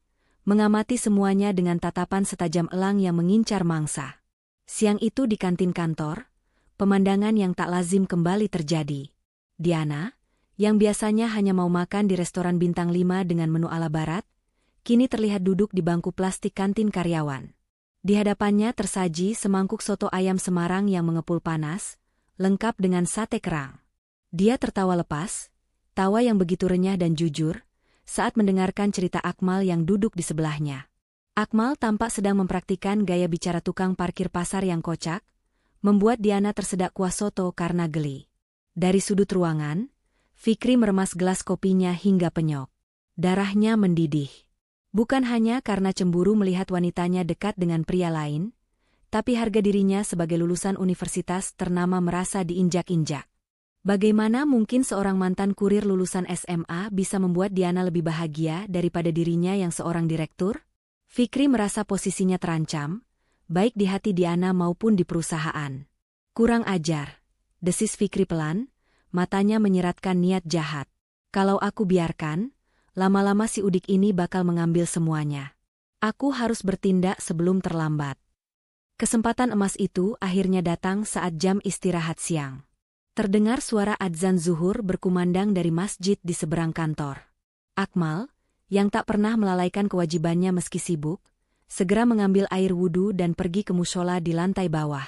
mengamati semuanya dengan tatapan setajam elang yang mengincar mangsa. Siang itu di kantin kantor, pemandangan yang tak lazim kembali terjadi. Diana, yang biasanya hanya mau makan di restoran bintang 5 dengan menu ala barat, kini terlihat duduk di bangku plastik kantin karyawan. Di hadapannya tersaji semangkuk soto ayam Semarang yang mengepul panas, lengkap dengan sate kerang. Dia tertawa lepas, tawa yang begitu renyah dan jujur, saat mendengarkan cerita Akmal yang duduk di sebelahnya. Akmal tampak sedang mempraktikkan gaya bicara tukang parkir pasar yang kocak, membuat Diana tersedak kuah soto karena geli. Dari sudut ruangan, Fikri meremas gelas kopinya hingga penyok. Darahnya mendidih. Bukan hanya karena cemburu melihat wanitanya dekat dengan pria lain, tapi harga dirinya sebagai lulusan universitas ternama merasa diinjak-injak. Bagaimana mungkin seorang mantan kurir lulusan SMA bisa membuat Diana lebih bahagia daripada dirinya yang seorang direktur? Fikri merasa posisinya terancam, baik di hati Diana maupun di perusahaan. Kurang ajar, desis Fikri pelan, matanya menyeratkan niat jahat. Kalau aku biarkan, lama-lama si udik ini bakal mengambil semuanya. Aku harus bertindak sebelum terlambat. Kesempatan emas itu akhirnya datang saat jam istirahat siang. Terdengar suara adzan zuhur berkumandang dari masjid di seberang kantor. Akmal, yang tak pernah melalaikan kewajibannya meski sibuk, segera mengambil air wudhu dan pergi ke mushola di lantai bawah.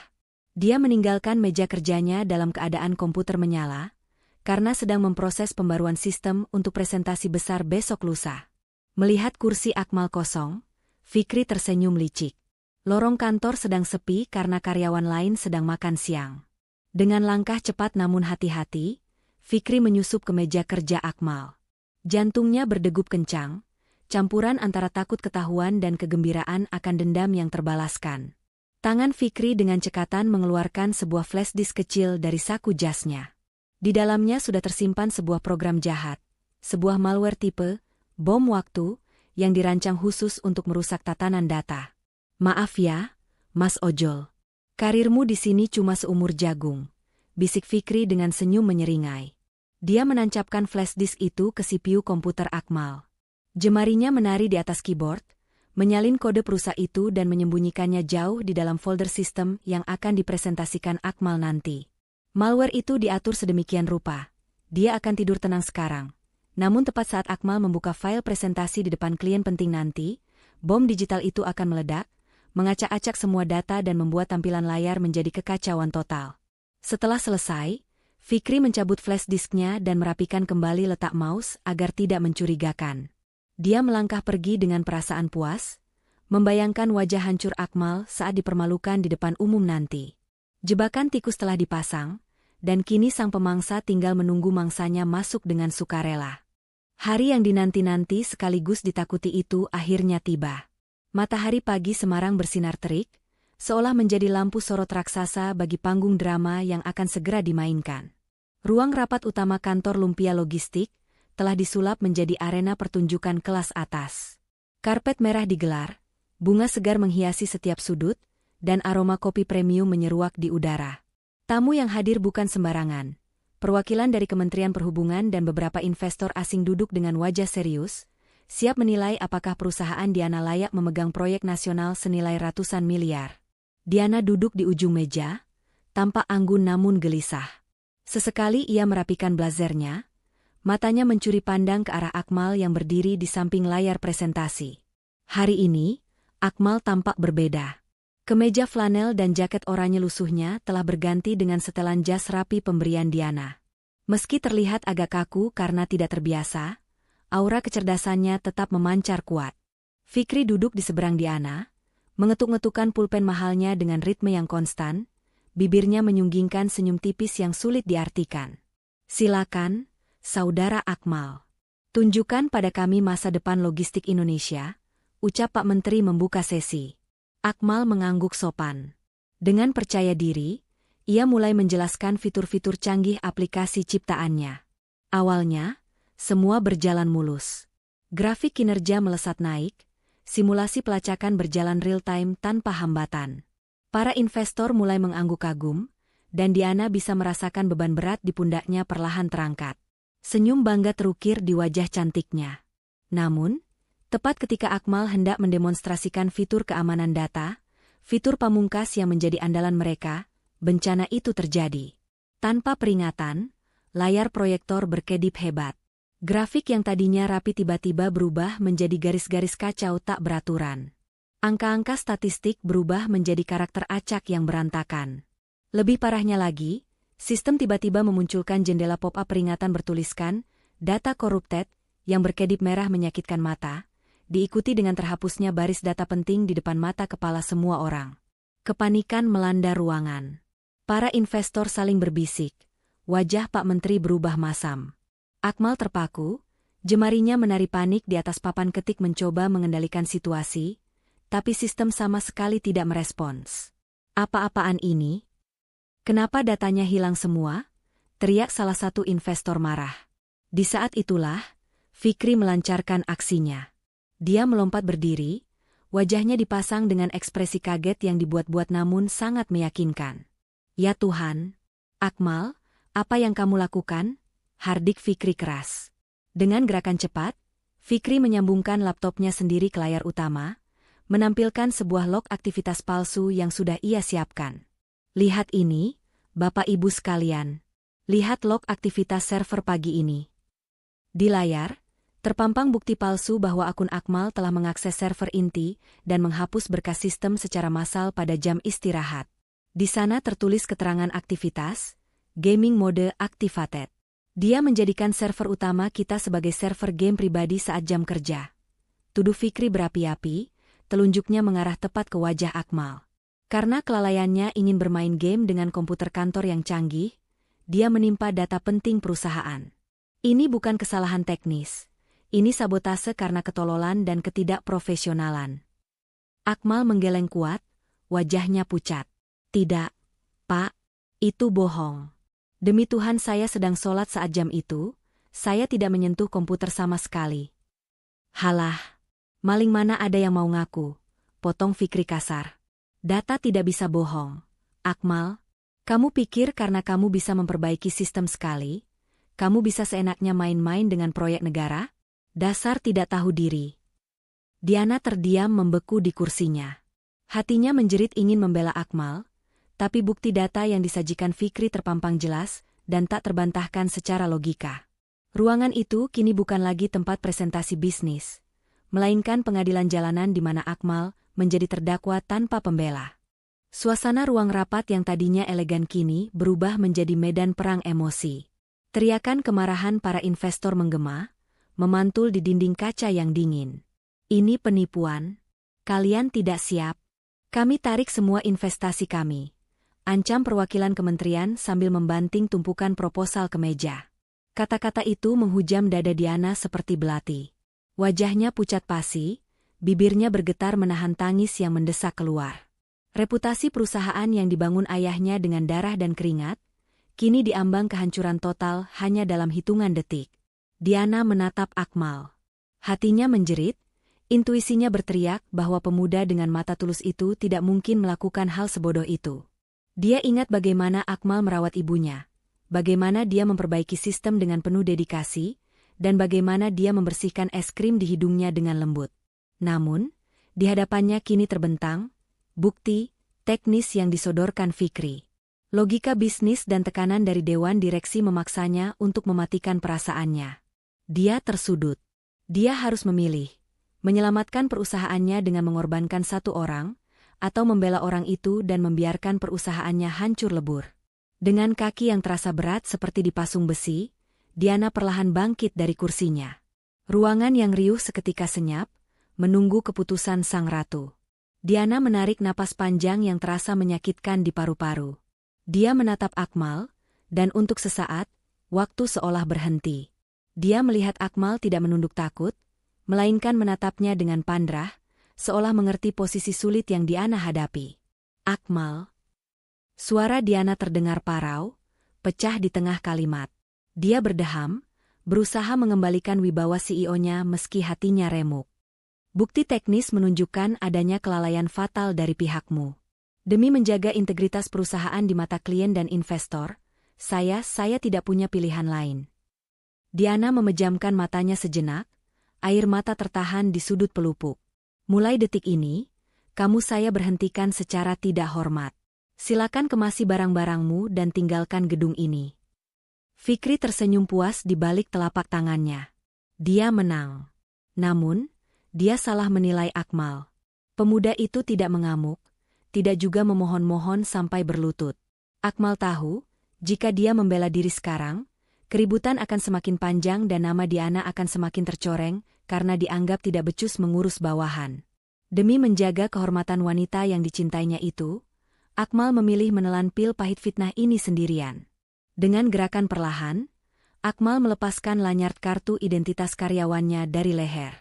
Dia meninggalkan meja kerjanya dalam keadaan komputer menyala, karena sedang memproses pembaruan sistem untuk presentasi besar besok lusa. Melihat kursi Akmal kosong, Fikri tersenyum licik. Lorong kantor sedang sepi karena karyawan lain sedang makan siang. Dengan langkah cepat namun hati-hati, Fikri menyusup ke meja kerja Akmal. Jantungnya berdegup kencang, campuran antara takut ketahuan dan kegembiraan akan dendam yang terbalaskan. Tangan Fikri dengan cekatan mengeluarkan sebuah flash disk kecil dari saku jasnya. Di dalamnya sudah tersimpan sebuah program jahat, sebuah malware tipe bom waktu yang dirancang khusus untuk merusak tatanan data. Maaf ya, Mas Ojol. Karirmu di sini cuma seumur jagung, bisik Fikri dengan senyum menyeringai. Dia menancapkan flash disk itu ke CPU komputer Akmal. Jemarinya menari di atas keyboard, menyalin kode perusahaan itu dan menyembunyikannya jauh di dalam folder sistem yang akan dipresentasikan Akmal nanti. Malware itu diatur sedemikian rupa. Dia akan tidur tenang sekarang. Namun tepat saat Akmal membuka file presentasi di depan klien penting nanti, bom digital itu akan meledak, mengacak-acak semua data dan membuat tampilan layar menjadi kekacauan total. Setelah selesai, Fikri mencabut flash disknya dan merapikan kembali letak mouse agar tidak mencurigakan. Dia melangkah pergi dengan perasaan puas, membayangkan wajah hancur Akmal saat dipermalukan di depan umum nanti. Jebakan tikus telah dipasang, dan kini sang pemangsa tinggal menunggu mangsanya masuk dengan sukarela. Hari yang dinanti-nanti sekaligus ditakuti itu akhirnya tiba. Matahari pagi Semarang bersinar terik, seolah menjadi lampu sorot raksasa bagi panggung drama yang akan segera dimainkan. Ruang rapat utama kantor Lumpia Logistik telah disulap menjadi arena pertunjukan kelas atas. Karpet merah digelar, bunga segar menghiasi setiap sudut, dan aroma kopi premium menyeruak di udara. Tamu yang hadir bukan sembarangan. Perwakilan dari Kementerian Perhubungan dan beberapa investor asing duduk dengan wajah serius, siap menilai apakah perusahaan Diana layak memegang proyek nasional senilai ratusan miliar. Diana duduk di ujung meja, tampak anggun namun gelisah. Sesekali ia merapikan blazernya, matanya mencuri pandang ke arah Akmal yang berdiri di samping layar presentasi. Hari ini, Akmal tampak berbeda. Kemeja flanel dan jaket oranye lusuhnya telah berganti dengan setelan jas rapi pemberian Diana. Meski terlihat agak kaku karena tidak terbiasa, aura kecerdasannya tetap memancar kuat. Fikri duduk di seberang Diana, mengetuk-ngetukkan pulpen mahalnya dengan ritme yang konstan, bibirnya menyunggingkan senyum tipis yang sulit diartikan. Silakan, Saudara Akmal. Tunjukkan pada kami masa depan logistik Indonesia, ucap Pak Menteri membuka sesi. Akmal mengangguk sopan. Dengan percaya diri, ia mulai menjelaskan fitur-fitur canggih aplikasi ciptaannya. Awalnya, semua berjalan mulus. Grafik kinerja melesat naik, simulasi pelacakan berjalan real-time tanpa hambatan. Para investor mulai mengangguk kagum, dan Diana bisa merasakan beban berat di pundaknya perlahan terangkat. Senyum bangga terukir di wajah cantiknya. Namun, tepat ketika Akmal hendak mendemonstrasikan fitur keamanan data, fitur pamungkas yang menjadi andalan mereka, bencana itu terjadi. Tanpa peringatan, layar proyektor berkedip hebat. Grafik yang tadinya rapi tiba-tiba berubah menjadi garis-garis kacau tak beraturan. Angka-angka statistik berubah menjadi karakter acak yang berantakan. Lebih parahnya lagi, sistem tiba-tiba memunculkan jendela pop-up peringatan bertuliskan, data corrupted, yang berkedip merah menyakitkan mata, diikuti dengan terhapusnya baris data penting di depan mata kepala semua orang. Kepanikan melanda ruangan. Para investor saling berbisik, wajah Pak Menteri berubah masam. Akmal terpaku, jemarinya menari panik di atas papan ketik mencoba mengendalikan situasi, tapi sistem sama sekali tidak merespons. Apa-apaan ini? Kenapa datanya hilang semua? Teriak salah satu investor marah. Di saat itulah, Fikri melancarkan aksinya. Dia melompat berdiri, Wajahnya dipasang dengan ekspresi kaget yang dibuat-buat namun sangat meyakinkan. "Ya Tuhan, Akmal, apa yang kamu lakukan?" hardik Fikri keras. Dengan gerakan cepat, Fikri menyambungkan laptopnya sendiri ke layar utama, menampilkan sebuah log aktivitas palsu yang sudah ia siapkan. "Lihat ini, Bapak Ibu sekalian. Lihat log aktivitas server pagi ini." Di layar, terpampang bukti palsu bahwa akun Akmal telah mengakses server inti dan menghapus berkas sistem secara massal pada jam istirahat. Di sana tertulis keterangan aktivitas, gaming mode activated. Dia menjadikan server utama kita sebagai server game pribadi saat jam kerja. Tuduh Fikri berapi-api, telunjuknya mengarah tepat ke wajah Akmal. Karena kelalaiannya ingin bermain game dengan komputer kantor yang canggih, dia menimpa data penting perusahaan. Ini bukan kesalahan teknis. Ini sabotase karena ketololan dan ketidakprofesionalan. Akmal menggeleng kuat, wajahnya pucat. "Tidak, Pak, itu bohong. Demi Tuhan saya sedang sholat saat jam itu, saya tidak menyentuh komputer sama sekali." "Halah, maling mana ada yang mau ngaku?" potong Fikri kasar. "Data tidak bisa bohong. Akmal, kamu pikir karena kamu bisa memperbaiki sistem sekali, kamu bisa seenaknya main-main dengan proyek negara? Dasar tidak tahu diri." Diana terdiam membeku di kursinya. Hatinya menjerit ingin membela Akmal, tapi bukti data yang disajikan Fikri terpampang jelas dan tak terbantahkan secara logika. Ruangan itu kini bukan lagi tempat presentasi bisnis, melainkan pengadilan jalanan di mana Akmal menjadi terdakwa tanpa pembela. Suasana ruang rapat yang tadinya elegan kini berubah menjadi medan perang emosi. Teriakan kemarahan para investor menggema, memantul di dinding kaca yang dingin. "Ini penipuan. Kalian tidak siap. Kami tarik semua investasi kami," ancam perwakilan kementerian sambil membanting tumpukan proposal ke meja. Kata-kata itu menghujam dada Diana seperti belati. Wajahnya pucat pasi, bibirnya bergetar menahan tangis yang mendesak keluar. Reputasi perusahaan yang dibangun ayahnya dengan darah dan keringat, kini diambang kehancuran total hanya dalam hitungan detik. Diana menatap Akmal. Hatinya menjerit, intuisinya berteriak bahwa pemuda dengan mata tulus itu tidak mungkin melakukan hal sebodoh itu. Dia ingat bagaimana Akmal merawat ibunya, bagaimana dia memperbaiki sistem dengan penuh dedikasi, dan bagaimana dia membersihkan es krim di hidungnya dengan lembut. Namun, di hadapannya kini terbentang bukti teknis yang disodorkan Fikri. Logika bisnis dan tekanan dari dewan direksi memaksanya untuk mematikan perasaannya. Dia tersudut. Dia harus memilih, menyelamatkan perusahaannya dengan mengorbankan satu orang, atau membela orang itu dan membiarkan perusahaannya hancur lebur. Dengan kaki yang terasa berat seperti dipasung besi, Diana perlahan bangkit dari kursinya. Ruangan yang riuh seketika senyap, menunggu keputusan sang ratu. Diana menarik napas panjang yang terasa menyakitkan di paru-paru. Dia menatap Akmal, dan untuk sesaat, waktu seolah berhenti. Dia melihat Akmal tidak menunduk takut, melainkan menatapnya dengan pandrah, seolah mengerti posisi sulit yang Diana hadapi. "Akmal." Suara Diana terdengar parau, pecah di tengah kalimat. Dia berdeham, berusaha mengembalikan wibawa CEO-nya meski hatinya remuk. "Bukti teknis menunjukkan adanya kelalaian fatal dari pihakmu. Demi menjaga integritas perusahaan di mata klien dan investor, saya tidak punya pilihan lain." Diana memejamkan matanya sejenak, air mata tertahan di sudut pelupuk. "Mulai detik ini, kamu saya berhentikan secara tidak hormat. Silakan kemasi barang-barangmu dan tinggalkan gedung ini." Fikri tersenyum puas di balik telapak tangannya. Dia menang. Namun, dia salah menilai Akmal. Pemuda itu tidak mengamuk, tidak juga memohon-mohon sampai berlutut. Akmal tahu, jika dia membela diri sekarang, keributan akan semakin panjang dan nama Diana akan semakin tercoreng karena dianggap tidak becus mengurus bawahan. Demi menjaga kehormatan wanita yang dicintainya itu, Akmal memilih menelan pil pahit fitnah ini sendirian. Dengan gerakan perlahan, Akmal melepaskan lanyard kartu identitas karyawannya dari leher.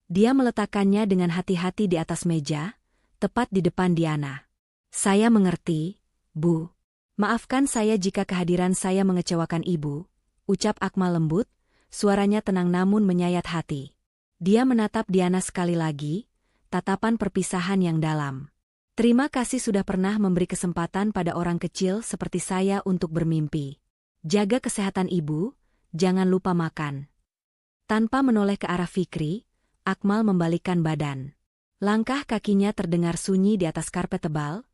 Dia meletakkannya dengan hati-hati di atas meja, tepat di depan Diana. "Saya mengerti, Bu. Maafkan saya jika kehadiran saya mengecewakan Ibu," ucap Akmal lembut, suaranya tenang namun menyayat hati. Dia menatap Diana sekali lagi, tatapan perpisahan yang dalam. Terima kasih sudah pernah memberi kesempatan pada orang kecil seperti saya untuk bermimpi. Jaga kesehatan ibu, jangan lupa makan. Tanpa menoleh ke arah Fikri, Akmal membalikkan badan. Langkah kakinya terdengar sunyi di atas karpet tebal,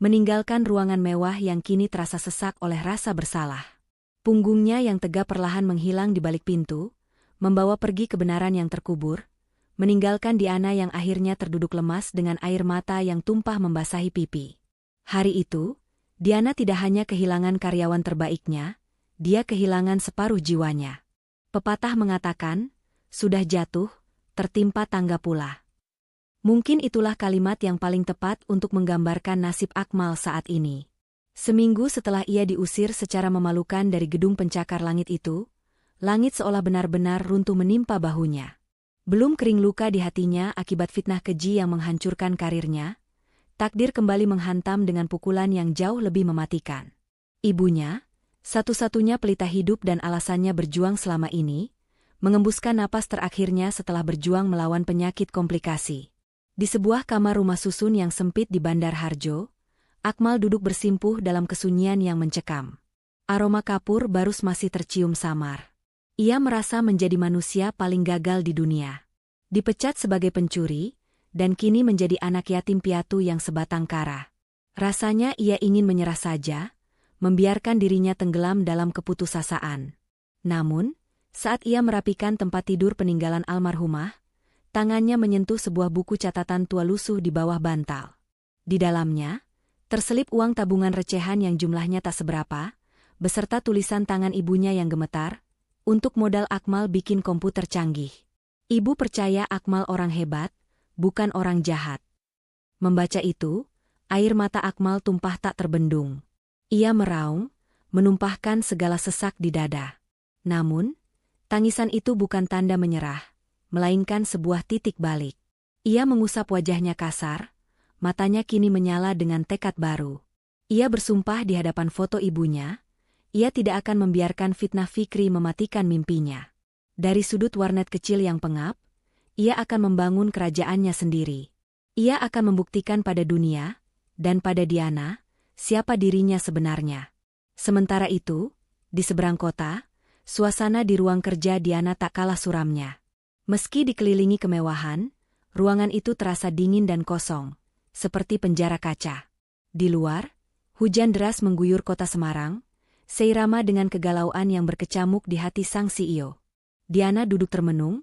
meninggalkan ruangan mewah yang kini terasa sesak oleh rasa bersalah. Punggungnya yang tegap perlahan menghilang di balik pintu, membawa pergi kebenaran yang terkubur, meninggalkan Diana yang akhirnya terduduk lemas dengan air mata yang tumpah membasahi pipi. Hari itu, Diana tidak hanya kehilangan karyawan terbaiknya, dia kehilangan separuh jiwanya. Pepatah mengatakan, sudah jatuh, tertimpa tangga pula. Mungkin itulah kalimat yang paling tepat untuk menggambarkan nasib Akmal saat ini. Seminggu setelah ia diusir secara memalukan dari gedung pencakar langit itu, langit seolah benar-benar runtuh menimpa bahunya. Belum kering luka di hatinya akibat fitnah keji yang menghancurkan karirnya, takdir kembali menghantam dengan pukulan yang jauh lebih mematikan. Ibunya, satu-satunya pelita hidup dan alasannya berjuang selama ini, mengembuskan napas terakhirnya setelah berjuang melawan penyakit komplikasi. Di sebuah kamar rumah susun yang sempit di Bandar Harjo, Akmal duduk bersimpuh dalam kesunyian yang mencekam. Aroma kapur barus masih tercium samar. Ia merasa menjadi manusia paling gagal di dunia. Dipecat sebagai pencuri, dan kini menjadi anak yatim piatu yang sebatang kara. Rasanya ia ingin menyerah saja, membiarkan dirinya tenggelam dalam keputusasaan. Namun, saat ia merapikan tempat tidur peninggalan almarhumah, tangannya menyentuh sebuah buku catatan tua lusuh di bawah bantal. Di dalamnya, terselip uang tabungan recehan yang jumlahnya tak seberapa, beserta tulisan tangan ibunya yang gemetar, untuk modal Akmal bikin komputer canggih. Ibu percaya Akmal orang hebat, bukan orang jahat. Membaca itu, air mata Akmal tumpah tak terbendung. Ia meraung, menumpahkan segala sesak di dada. Namun, tangisan itu bukan tanda menyerah, melainkan sebuah titik balik. Ia mengusap wajahnya kasar, matanya kini menyala dengan tekad baru. Ia bersumpah di hadapan foto ibunya, ia tidak akan membiarkan fitnah Fikri mematikan mimpinya. Dari sudut warnet kecil yang pengap, ia akan membangun kerajaannya sendiri. Ia akan membuktikan pada dunia, dan pada Diana, siapa dirinya sebenarnya. Sementara itu, di seberang kota, suasana di ruang kerja Diana tak kalah suramnya. Meski dikelilingi kemewahan, ruangan itu terasa dingin dan kosong, seperti penjara kaca. Di luar, hujan deras mengguyur kota Semarang, seirama dengan kegalauan yang berkecamuk di hati sang CEO. Diana duduk termenung,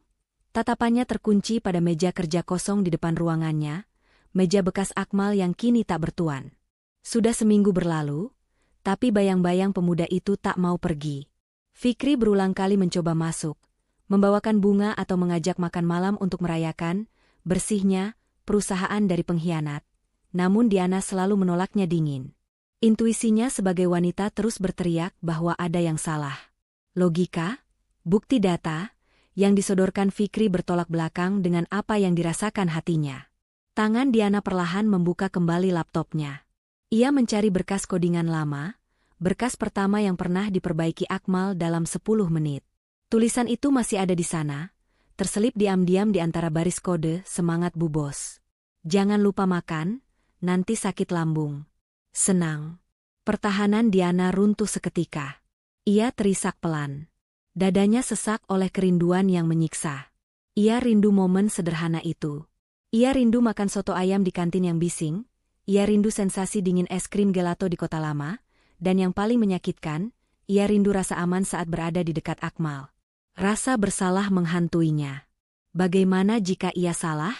tatapannya terkunci pada meja kerja kosong di depan ruangannya, meja bekas Akmal yang kini tak bertuan. Sudah seminggu berlalu, tapi bayang-bayang pemuda itu tak mau pergi. Fikri berulang kali mencoba masuk, membawakan bunga atau mengajak makan malam untuk merayakan bersihnya perusahaan dari pengkhianat, namun Diana selalu menolaknya dingin. Intuisinya sebagai wanita terus berteriak bahwa ada yang salah. Logika, bukti data, yang disodorkan Fikri bertolak belakang dengan apa yang dirasakan hatinya. Tangan Diana perlahan membuka kembali laptopnya. Ia mencari berkas kodingan lama, berkas pertama yang pernah diperbaiki Akmal dalam 10 menit. Tulisan itu masih ada di sana, terselip diam-diam di antara baris kode semangat Bu Bos. Jangan lupa makan, nanti sakit lambung. Senang. Pertahanan Diana runtuh seketika. Ia terisak pelan. Dadanya sesak oleh kerinduan yang menyiksa. Ia rindu momen sederhana itu. Ia rindu makan soto ayam di kantin yang bising. Ia rindu sensasi dingin es krim gelato di kota lama. Dan yang paling menyakitkan, ia rindu rasa aman saat berada di dekat Akmal. Rasa bersalah menghantuinya. Bagaimana jika ia salah?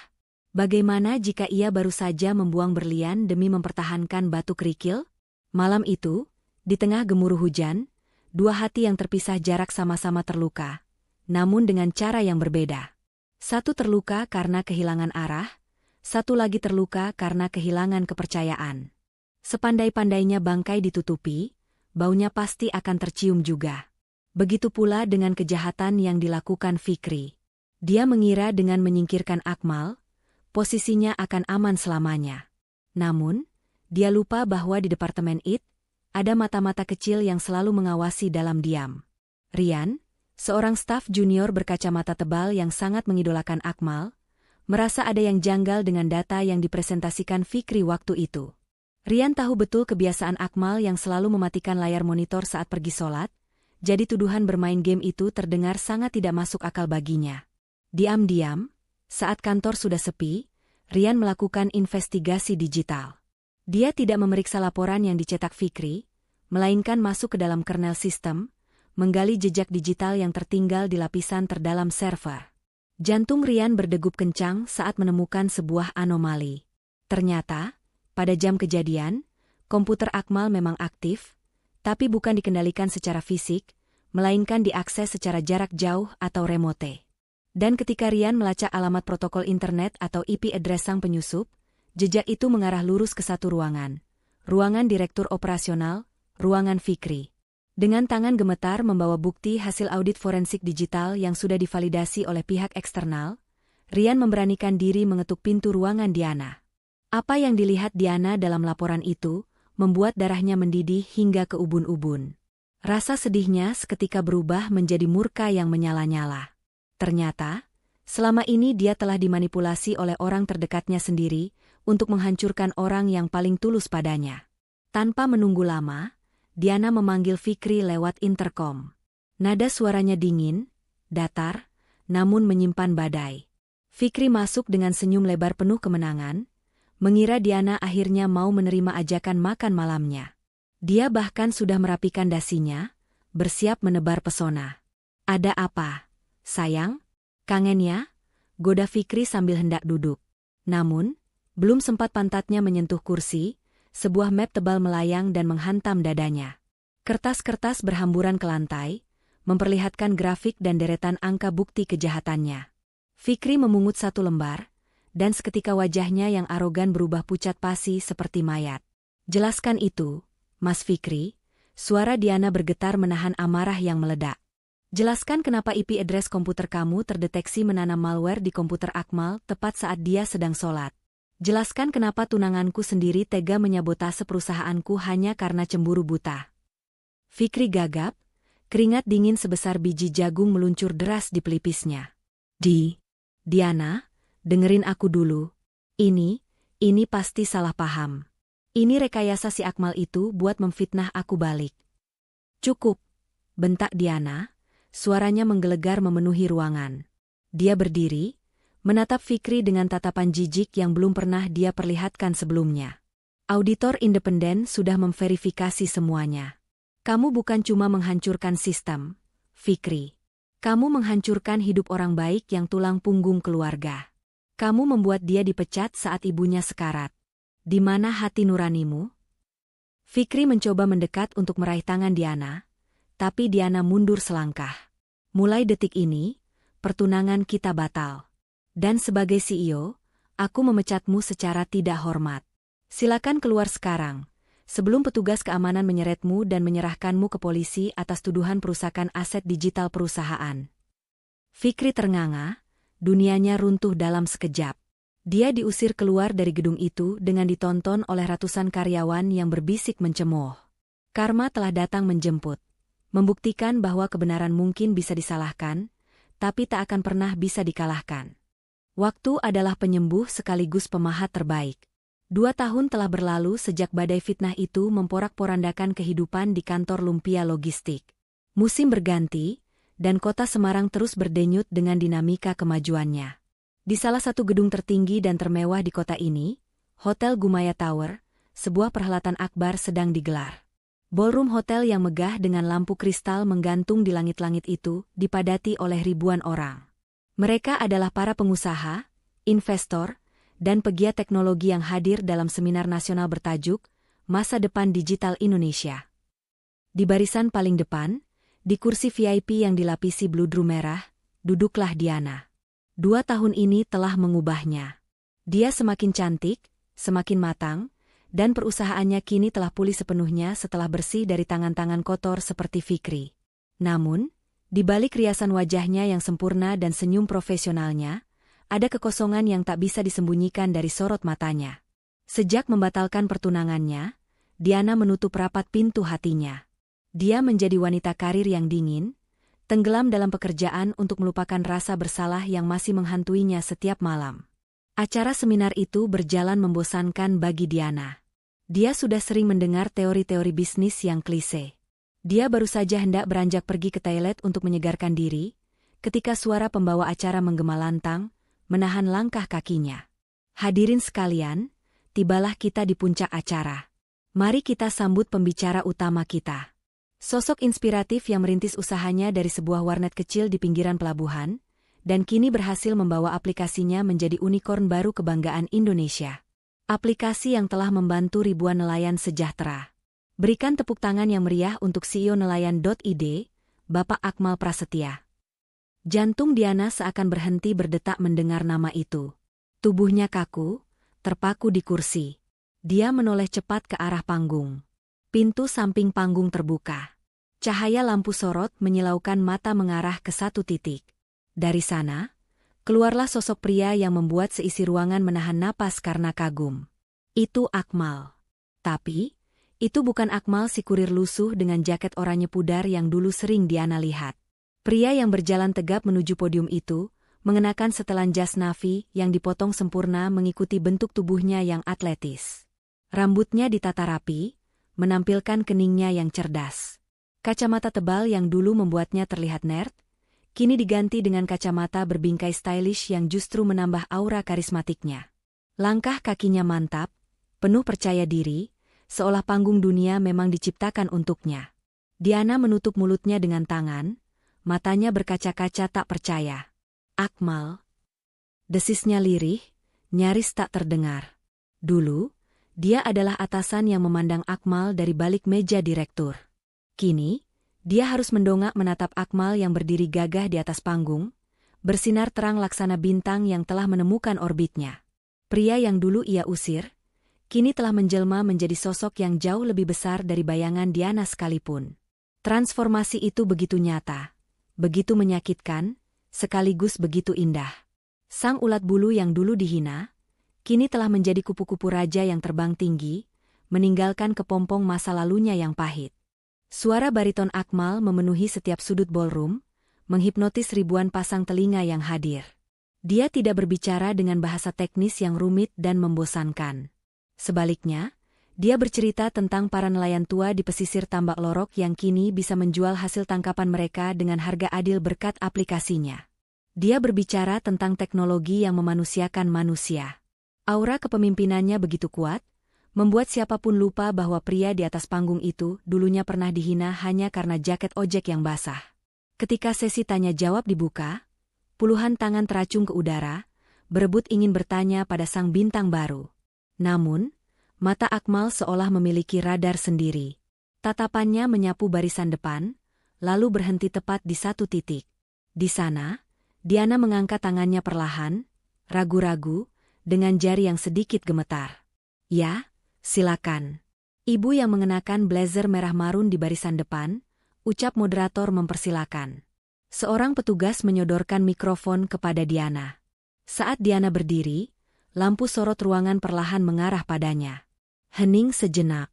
Bagaimana jika ia baru saja membuang berlian demi mempertahankan batu kerikil? Malam itu, di tengah gemuruh hujan, dua hati yang terpisah jarak sama-sama terluka, namun dengan cara yang berbeda. Satu terluka karena kehilangan arah, satu lagi terluka karena kehilangan kepercayaan. Sepandai-pandainya bangkai ditutupi, baunya pasti akan tercium juga. Begitu pula dengan kejahatan yang dilakukan Fikri. Dia mengira dengan menyingkirkan Akmal, posisinya akan aman selamanya. Namun, dia lupa bahwa di departemen IT, ada mata-mata kecil yang selalu mengawasi dalam diam. Rian, seorang staf junior berkacamata tebal yang sangat mengidolakan Akmal, merasa ada yang janggal dengan data yang dipresentasikan Fikri waktu itu. Rian tahu betul kebiasaan Akmal yang selalu mematikan layar monitor saat pergi sholat, jadi tuduhan bermain game itu terdengar sangat tidak masuk akal baginya. Diam-diam, saat kantor sudah sepi, Rian melakukan investigasi digital. Dia tidak memeriksa laporan yang dicetak Fikri, melainkan masuk ke dalam kernel sistem, menggali jejak digital yang tertinggal di lapisan terdalam server. Jantung Rian berdegup kencang saat menemukan sebuah anomali. Ternyata, pada jam kejadian, komputer Akmal memang aktif, tapi bukan dikendalikan secara fisik, melainkan diakses secara jarak jauh atau remote. Dan ketika Rian melacak alamat protokol internet atau IP address sang penyusup, jejak itu mengarah lurus ke satu ruangan. Ruangan Direktur Operasional, ruangan Fikri. Dengan tangan gemetar membawa bukti hasil audit forensik digital yang sudah divalidasi oleh pihak eksternal, Rian memberanikan diri mengetuk pintu ruangan Diana. Apa yang dilihat Diana dalam laporan itu membuat darahnya mendidih hingga ke ubun-ubun. Rasa sedihnya seketika berubah menjadi murka yang menyala-nyala. Ternyata, selama ini dia telah dimanipulasi oleh orang terdekatnya sendiri untuk menghancurkan orang yang paling tulus padanya. Tanpa menunggu lama, Diana memanggil Fikri lewat interkom. Nada suaranya dingin, datar, namun menyimpan badai. Fikri masuk dengan senyum lebar penuh kemenangan, mengira Diana akhirnya mau menerima ajakan makan malamnya. Dia bahkan sudah merapikan dasinya, bersiap menebar pesona. "Ada apa, sayang? Kangen ya?" goda Fikri sambil hendak duduk. Namun, belum sempat pantatnya menyentuh kursi, sebuah map tebal melayang dan menghantam dadanya. Kertas-kertas berhamburan ke lantai, memperlihatkan grafik dan deretan angka bukti kejahatannya. Fikri memungut satu lembar, dan seketika wajahnya yang arogan berubah pucat pasi seperti mayat. "Jelaskan itu, Mas Fikri," suara Diana bergetar menahan amarah yang meledak. "Jelaskan kenapa IP address komputer kamu terdeteksi menanam malware di komputer Akmal tepat saat dia sedang sholat. Jelaskan kenapa tunanganku sendiri tega menyabotase perusahaanku hanya karena cemburu buta." Fikri gagap, keringat dingin sebesar biji jagung meluncur deras di pelipisnya. Diana, dengerin aku dulu. Ini pasti salah paham. Ini rekayasa si Akmal itu buat memfitnah aku balik. "Cukup," bentak Diana, suaranya menggelegar memenuhi ruangan. Dia berdiri, menatap Fikri dengan tatapan jijik yang belum pernah dia perlihatkan sebelumnya. "Auditor independen sudah memverifikasi semuanya. Kamu bukan cuma menghancurkan sistem, Fikri. Kamu menghancurkan hidup orang baik yang tulang punggung keluarga. Kamu membuat dia dipecat saat ibunya sekarat. Di mana hati nuranimu?" Fikri mencoba mendekat untuk meraih tangan Diana, tapi Diana mundur selangkah. "Mulai detik ini, pertunangan kita batal. Dan sebagai CEO, aku memecatmu secara tidak hormat. Silakan keluar sekarang, sebelum petugas keamanan menyeretmu dan menyerahkanmu ke polisi atas tuduhan perusakan aset digital perusahaan." Fikri ternganga. Dunianya runtuh dalam sekejap. Dia diusir keluar dari gedung itu dengan ditonton oleh ratusan karyawan yang berbisik mencemooh. Karma telah datang menjemput, membuktikan bahwa kebenaran mungkin bisa disalahkan, tapi tak akan pernah bisa dikalahkan. Waktu adalah penyembuh sekaligus pemahat terbaik. 2 tahun telah berlalu sejak badai fitnah itu memporak-porandakan kehidupan di kantor Lumpia Logistik. Musim berganti, dan kota Semarang terus berdenyut dengan dinamika kemajuannya. Di salah satu gedung tertinggi dan termewah di kota ini, Hotel Gumaya Tower, sebuah perhelatan akbar sedang digelar. Ballroom hotel yang megah dengan lampu kristal menggantung di langit-langit itu dipadati oleh ribuan orang. Mereka adalah para pengusaha, investor, dan pegiat teknologi yang hadir dalam seminar nasional bertajuk Masa Depan Digital Indonesia. Di barisan paling depan, di kursi VIP yang dilapisi bludru merah, duduklah Diana. 2 tahun ini telah mengubahnya. Dia semakin cantik, semakin matang, dan perusahaannya kini telah pulih sepenuhnya setelah bersih dari tangan-tangan kotor seperti Fikri. Namun, di balik riasan wajahnya yang sempurna dan senyum profesionalnya, ada kekosongan yang tak bisa disembunyikan dari sorot matanya. Sejak membatalkan pertunangannya, Diana menutup rapat pintu hatinya. Dia menjadi wanita karir yang dingin, tenggelam dalam pekerjaan untuk melupakan rasa bersalah yang masih menghantuinya setiap malam. Acara seminar itu berjalan membosankan bagi Diana. Dia sudah sering mendengar teori-teori bisnis yang klise. Dia baru saja hendak beranjak pergi ke toilet untuk menyegarkan diri, ketika suara pembawa acara menggema lantang, menahan langkah kakinya. Hadirin sekalian, tibalah kita di puncak acara. Mari kita sambut pembicara utama kita. Sosok inspiratif yang merintis usahanya dari sebuah warnet kecil di pinggiran pelabuhan, dan kini berhasil membawa aplikasinya menjadi unicorn baru kebanggaan Indonesia. Aplikasi yang telah membantu ribuan nelayan sejahtera. Berikan tepuk tangan yang meriah untuk CEO Nelayan.id, Bapak Akmal Prasetya. Jantung Diana seakan berhenti berdetak mendengar nama itu. Tubuhnya kaku, terpaku di kursi. Dia menoleh cepat ke arah panggung. Pintu samping panggung terbuka. Cahaya lampu sorot menyilaukan mata mengarah ke satu titik. Dari sana, keluarlah sosok pria yang membuat seisi ruangan menahan napas karena kagum. Itu Akmal. Tapi, itu bukan Akmal si kurir lusuh dengan jaket oranye pudar yang dulu sering Diana lihat. Pria yang berjalan tegap menuju podium itu, mengenakan setelan jas navy yang dipotong sempurna mengikuti bentuk tubuhnya yang atletis. Rambutnya ditata rapi, menampilkan keningnya yang cerdas. Kacamata tebal yang dulu membuatnya terlihat nerd, kini diganti dengan kacamata berbingkai stylish yang justru menambah aura karismatiknya. Langkah kakinya mantap, penuh percaya diri, seolah panggung dunia memang diciptakan untuknya. Diana menutup mulutnya dengan tangan, matanya berkaca-kaca tak percaya. Akmal. Desisnya lirih, nyaris tak terdengar. Dulu, dia adalah atasan yang memandang Akmal dari balik meja direktur. Kini, dia harus mendongak menatap Akmal yang berdiri gagah di atas panggung, bersinar terang laksana bintang yang telah menemukan orbitnya. Pria yang dulu ia usir, kini telah menjelma menjadi sosok yang jauh lebih besar dari bayangan Diana sekalipun. Transformasi itu begitu nyata, begitu menyakitkan, sekaligus begitu indah. Sang ulat bulu yang dulu dihina, kini telah menjadi kupu-kupu raja yang terbang tinggi, meninggalkan kepompong masa lalunya yang pahit. Suara bariton Akmal memenuhi setiap sudut ballroom, menghipnotis ribuan pasang telinga yang hadir. Dia tidak berbicara dengan bahasa teknis yang rumit dan membosankan. Sebaliknya, dia bercerita tentang para nelayan tua di pesisir Tambak Lorok yang kini bisa menjual hasil tangkapan mereka dengan harga adil berkat aplikasinya. Dia berbicara tentang teknologi yang memanusiakan manusia. Aura kepemimpinannya begitu kuat, membuat siapapun lupa bahwa pria di atas panggung itu dulunya pernah dihina hanya karena jaket ojek yang basah. Ketika sesi tanya-jawab dibuka, puluhan tangan teracung ke udara, berebut ingin bertanya pada sang bintang baru. Namun, mata Akmal seolah memiliki radar sendiri. Tatapannya menyapu barisan depan, lalu berhenti tepat di satu titik. Di sana, Diana mengangkat tangannya perlahan, ragu-ragu, dengan jari yang sedikit gemetar. Ya, silakan. Ibu yang mengenakan blazer merah marun di barisan depan, ucap moderator mempersilakan. Seorang petugas menyodorkan mikrofon kepada Diana. Saat Diana berdiri, lampu sorot ruangan perlahan mengarah padanya. Hening sejenak.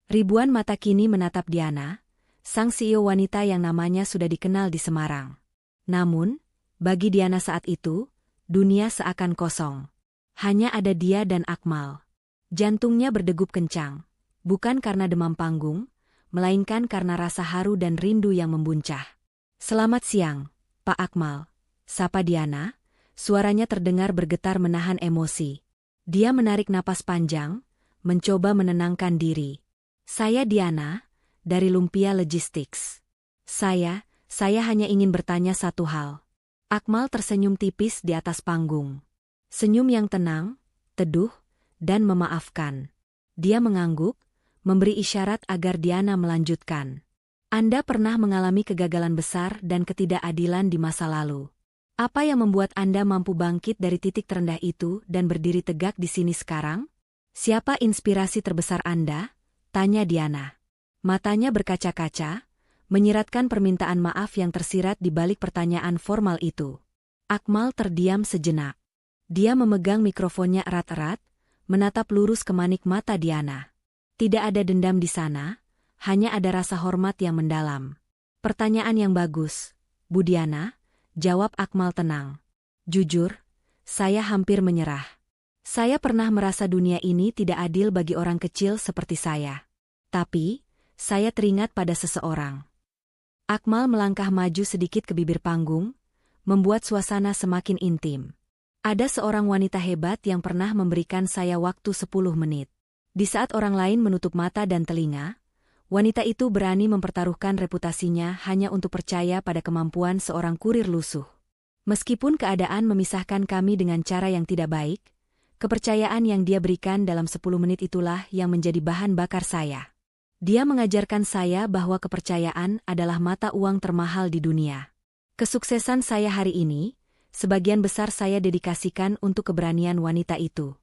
Ribuan mata kini menatap Diana, sang CEO wanita yang namanya sudah dikenal di Semarang. Namun, bagi Diana saat itu, dunia seakan kosong. Hanya ada dia dan Akmal. Jantungnya berdegup kencang, bukan karena demam panggung, melainkan karena rasa haru dan rindu yang membuncah. Selamat siang, Pak Akmal, sapa Diana, suaranya terdengar bergetar menahan emosi. Dia menarik napas panjang, mencoba menenangkan diri. Saya Diana, dari Lumpia Logistics. Saya hanya ingin bertanya satu hal. Akmal tersenyum tipis di atas panggung. Senyum yang tenang, teduh, dan memaafkan. Dia mengangguk, memberi isyarat agar Diana melanjutkan. Anda pernah mengalami kegagalan besar dan ketidakadilan di masa lalu. Apa yang membuat Anda mampu bangkit dari titik terendah itu dan berdiri tegak di sini sekarang? Siapa inspirasi terbesar Anda? Tanya Diana. Matanya berkaca-kaca, menyiratkan permintaan maaf yang tersirat di balik pertanyaan formal itu. Akmal terdiam sejenak. Dia memegang mikrofonnya erat-erat, menatap lurus ke manik mata Diana. Tidak ada dendam di sana, hanya ada rasa hormat yang mendalam. Pertanyaan yang bagus, Bu Diana, jawab Akmal tenang. Jujur, saya hampir menyerah. Saya pernah merasa dunia ini tidak adil bagi orang kecil seperti saya. Tapi, saya teringat pada seseorang. Akmal melangkah maju sedikit ke bibir panggung, membuat suasana semakin intim. Ada seorang wanita hebat yang pernah memberikan saya waktu 10 menit. Di saat orang lain menutup mata dan telinga, wanita itu berani mempertaruhkan reputasinya hanya untuk percaya pada kemampuan seorang kurir lusuh. Meskipun keadaan memisahkan kami dengan cara yang tidak baik, kepercayaan yang dia berikan dalam 10 menit itulah yang menjadi bahan bakar saya. Dia mengajarkan saya bahwa kepercayaan adalah mata uang termahal di dunia. Kesuksesan saya hari ini, sebagian besar saya dedikasikan untuk keberanian wanita itu.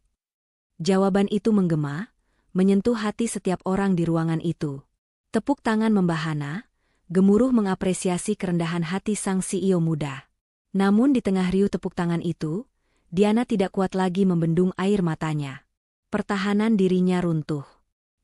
Jawaban itu menggema, menyentuh hati setiap orang di ruangan itu. Tepuk tangan membahana, gemuruh mengapresiasi kerendahan hati sang CEO muda. Namun di tengah riuh tepuk tangan itu, Diana tidak kuat lagi membendung air matanya. Pertahanan dirinya runtuh.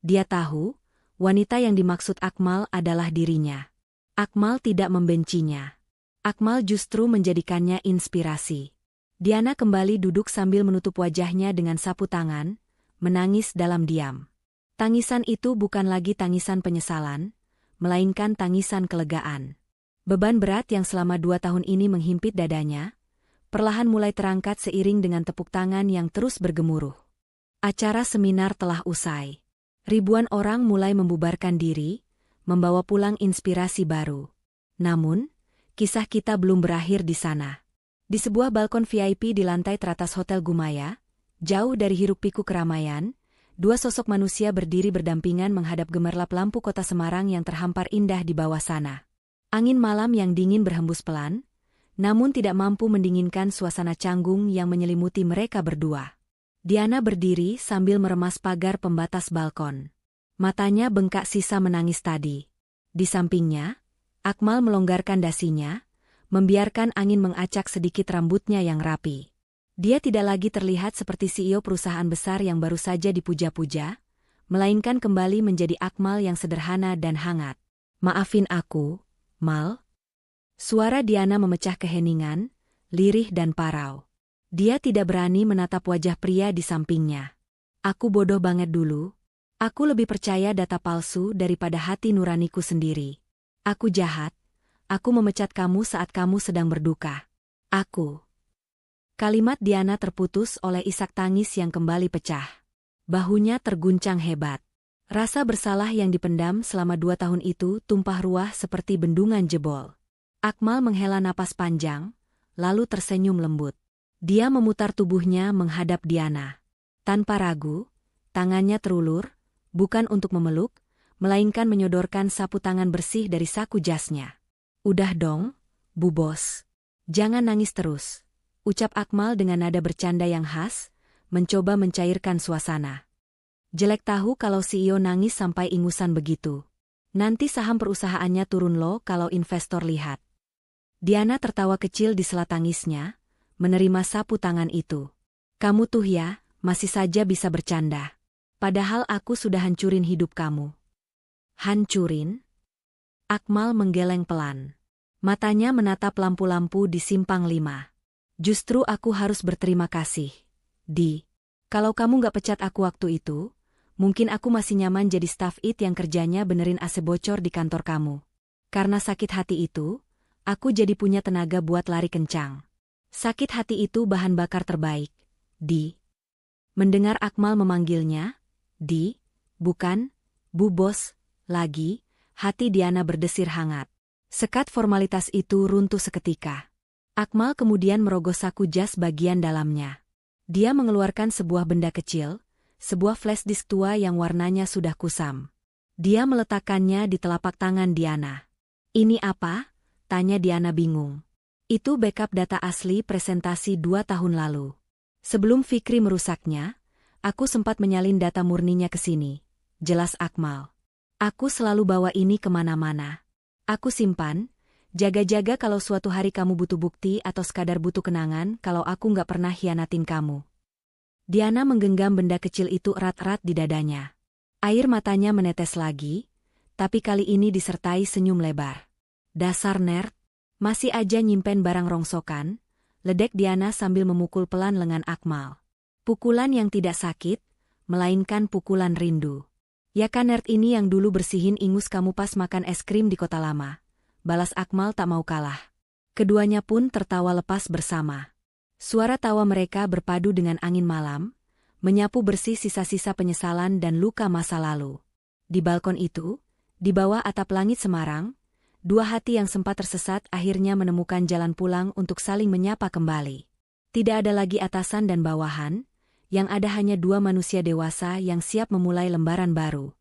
Dia tahu, wanita yang dimaksud Akmal adalah dirinya. Akmal tidak membencinya. Akmal justru menjadikannya inspirasi. Diana kembali duduk sambil menutup wajahnya dengan sapu tangan, menangis dalam diam. Tangisan itu bukan lagi tangisan penyesalan, melainkan tangisan kelegaan. Beban berat yang selama 2 tahun ini menghimpit dadanya, perlahan mulai terangkat seiring dengan tepuk tangan yang terus bergemuruh. Acara seminar telah usai. Ribuan orang mulai membubarkan diri, membawa pulang inspirasi baru. Namun, kisah kita belum berakhir di sana. Di sebuah balkon VIP di lantai teratas Hotel Gumaya, jauh dari hiruk-pikuk keramaian, 2 sosok manusia berdiri berdampingan menghadap gemerlap lampu kota Semarang yang terhampar indah di bawah sana. Angin malam yang dingin berhembus pelan, namun tidak mampu mendinginkan suasana canggung yang menyelimuti mereka berdua. Diana berdiri sambil meremas pagar pembatas balkon. Matanya bengkak sisa menangis tadi. Di sampingnya, Akmal melonggarkan dasinya, membiarkan angin mengacak sedikit rambutnya yang rapi. Dia tidak lagi terlihat seperti CEO perusahaan besar yang baru saja dipuja-puja, melainkan kembali menjadi Akmal yang sederhana dan hangat. "Maafin aku, Mal." Suara Diana memecah keheningan, lirih dan parau. Dia tidak berani menatap wajah pria di sampingnya. "Aku bodoh banget dulu. Aku lebih percaya data palsu daripada hati nuraniku sendiri. Aku jahat. Aku memecat kamu saat kamu sedang berduka. Aku." Kalimat Diana terputus oleh isak tangis yang kembali pecah. Bahunya terguncang hebat. Rasa bersalah yang dipendam selama 2 tahun itu tumpah ruah seperti bendungan jebol. Akmal menghela napas panjang, lalu tersenyum lembut. Dia memutar tubuhnya menghadap Diana. Tanpa ragu, tangannya terulur, bukan untuk memeluk, melainkan menyodorkan sapu tangan bersih dari saku jasnya. "Udah dong, Bu Bos. Jangan nangis terus," ucap Akmal dengan nada bercanda yang khas, mencoba mencairkan suasana. "Jelek tahu kalau CEO nangis sampai ingusan begitu. Nanti saham perusahaannya turun loh kalau investor lihat." Diana tertawa kecil di sela tangisnya, menerima sapu tangan itu. "Kamu tuh ya, masih saja bisa bercanda. Padahal aku sudah hancurin hidup kamu." "Hancurin?" Akmal menggeleng pelan. Matanya menatap lampu-lampu di simpang 5. "Justru aku harus berterima kasih, Di. Kalau kamu gak pecat aku waktu itu, mungkin aku masih nyaman jadi staff IT yang kerjanya benerin AC bocor di kantor kamu. Karena sakit hati itu, aku jadi punya tenaga buat lari kencang. Sakit hati itu bahan bakar terbaik, Di." Mendengar Akmal memanggilnya, "Di," bukan, "Bu Bos," lagi, hati Diana berdesir hangat. Sekat formalitas itu runtuh seketika. Akmal kemudian merogoh saku jas bagian dalamnya. Dia mengeluarkan sebuah benda kecil, sebuah flash disk tua yang warnanya sudah kusam. Dia meletakkannya di telapak tangan Diana. "Ini apa?" tanya Diana bingung. "Itu backup data asli presentasi 2 tahun lalu. Sebelum Fikri merusaknya, aku sempat menyalin data murninya ke sini," jelas Akmal. "Aku selalu bawa ini kemana-mana. Aku simpan, jaga-jaga kalau suatu hari kamu butuh bukti atau sekadar butuh kenangan kalau aku nggak pernah hianatin kamu." Diana menggenggam benda kecil itu erat-erat di dadanya. Air matanya menetes lagi, tapi kali ini disertai senyum lebar. "Dasar nerd, masih aja nyimpen barang rongsokan," ledek Diana sambil memukul pelan lengan Akmal. Pukulan yang tidak sakit, melainkan pukulan rindu. Ya kan nerd ini yang dulu bersihin ingus kamu pas makan es krim di kota lama. Balas Akmal tak mau kalah. Keduanya pun tertawa lepas bersama. Suara tawa mereka berpadu dengan angin malam, menyapu bersih sisa-sisa penyesalan dan luka masa lalu. Di balkon itu, di bawah atap langit Semarang, dua hati yang sempat tersesat akhirnya menemukan jalan pulang untuk saling menyapa kembali. Tidak ada lagi atasan dan bawahan, yang ada hanya dua manusia dewasa yang siap memulai lembaran baru.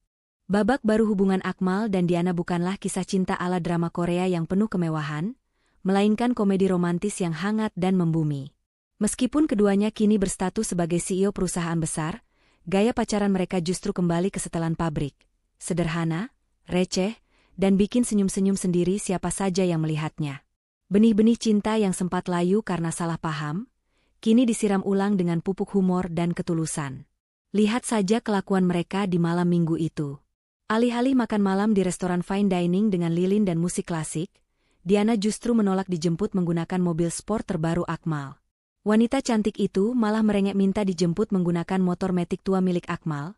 Babak baru hubungan Akmal dan Diana bukanlah kisah cinta ala drama Korea yang penuh kemewahan, melainkan komedi romantis yang hangat dan membumi. Meskipun keduanya kini berstatus sebagai CEO perusahaan besar, gaya pacaran mereka justru kembali ke setelan pabrik. Sederhana, receh, dan bikin senyum-senyum sendiri siapa saja yang melihatnya. Benih-benih cinta yang sempat layu karena salah paham, kini disiram ulang dengan pupuk humor dan ketulusan. Lihat saja kelakuan mereka di malam minggu itu. Alih-alih makan malam di restoran fine dining dengan lilin dan musik klasik, Diana justru menolak dijemput menggunakan mobil sport terbaru Akmal. Wanita cantik itu malah merengek minta dijemput menggunakan motor metik tua milik Akmal,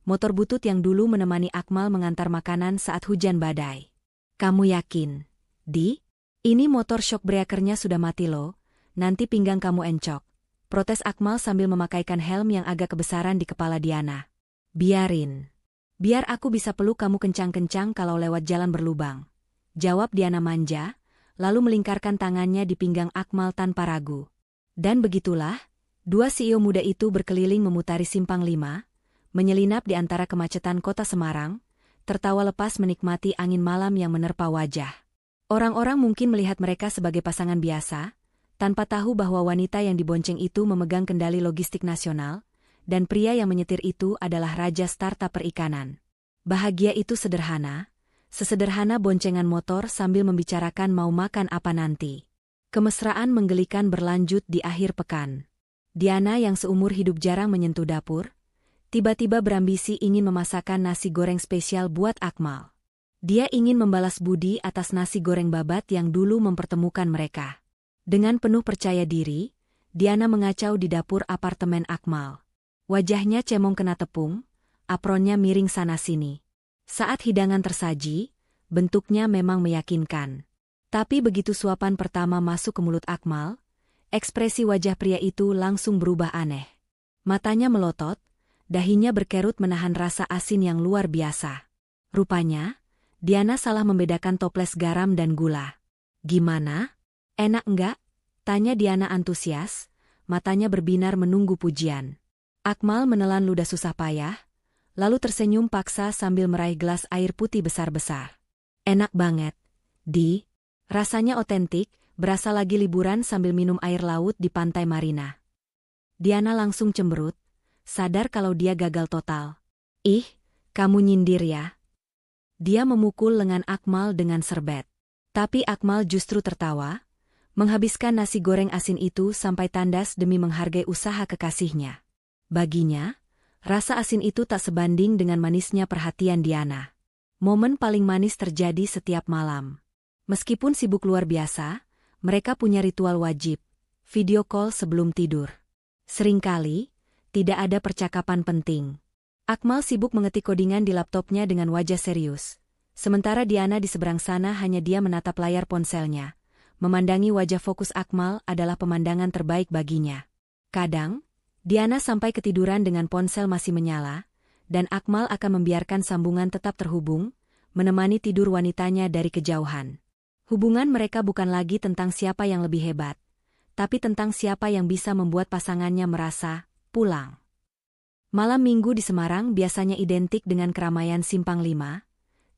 motor butut yang dulu menemani Akmal mengantar makanan saat hujan badai. Kamu yakin, Di? Ini motor shock breakernya sudah mati loh, nanti pinggang kamu encok. Protes Akmal sambil memakaikan helm yang agak kebesaran di kepala Diana. Biarin. Biar aku bisa peluk kamu kencang-kencang kalau lewat jalan berlubang. Jawab Diana manja, lalu melingkarkan tangannya di pinggang Akmal tanpa ragu. Dan begitulah, dua CEO muda itu berkeliling memutari Simpang 5, menyelinap di antara kemacetan kota Semarang, tertawa lepas menikmati angin malam yang menerpa wajah. Orang-orang mungkin melihat mereka sebagai pasangan biasa, tanpa tahu bahwa wanita yang dibonceng itu memegang kendali logistik nasional, dan pria yang menyetir itu adalah raja startup perikanan. Bahagia itu sederhana, sesederhana boncengan motor sambil membicarakan mau makan apa nanti. Kemesraan menggelikan berlanjut di akhir pekan. Diana yang seumur hidup jarang menyentuh dapur, tiba-tiba berambisi ingin memasakkan nasi goreng spesial buat Akmal. Dia ingin membalas budi atas nasi goreng babat yang dulu mempertemukan mereka. Dengan penuh percaya diri, Diana mengacau di dapur apartemen Akmal. Wajahnya cemong kena tepung, apronnya miring sana-sini. Saat hidangan tersaji, bentuknya memang meyakinkan. Tapi begitu suapan pertama masuk ke mulut Akmal, ekspresi wajah pria itu langsung berubah aneh. Matanya melotot, dahinya berkerut menahan rasa asin yang luar biasa. Rupanya, Diana salah membedakan toples garam dan gula. Gimana? Enak enggak? Tanya Diana antusias, matanya berbinar menunggu pujian. Akmal menelan ludah susah payah, lalu tersenyum paksa sambil meraih gelas air putih besar-besar. Enak banget, Di. Rasanya otentik, berasa lagi liburan sambil minum air laut di pantai Marina. Diana langsung cemberut, sadar kalau dia gagal total. Ih, kamu nyindir ya. Dia memukul lengan Akmal dengan serbet. Tapi Akmal justru tertawa, menghabiskan nasi goreng asin itu sampai tandas demi menghargai usaha kekasihnya. Baginya, rasa asin itu tak sebanding dengan manisnya perhatian Diana. Momen paling manis terjadi setiap malam. Meskipun sibuk luar biasa, mereka punya ritual wajib, video call sebelum tidur. Seringkali, tidak ada percakapan penting. Akmal sibuk mengetik kodingan di laptopnya dengan wajah serius. Sementara Diana di seberang sana hanya dia menatap layar ponselnya. Memandangi wajah fokus Akmal adalah pemandangan terbaik baginya. Kadang, Diana sampai ketiduran dengan ponsel masih menyala, dan Akmal akan membiarkan sambungan tetap terhubung, menemani tidur wanitanya dari kejauhan. Hubungan mereka bukan lagi tentang siapa yang lebih hebat, tapi tentang siapa yang bisa membuat pasangannya merasa pulang. Malam minggu di Semarang biasanya identik dengan keramaian Simpang 5,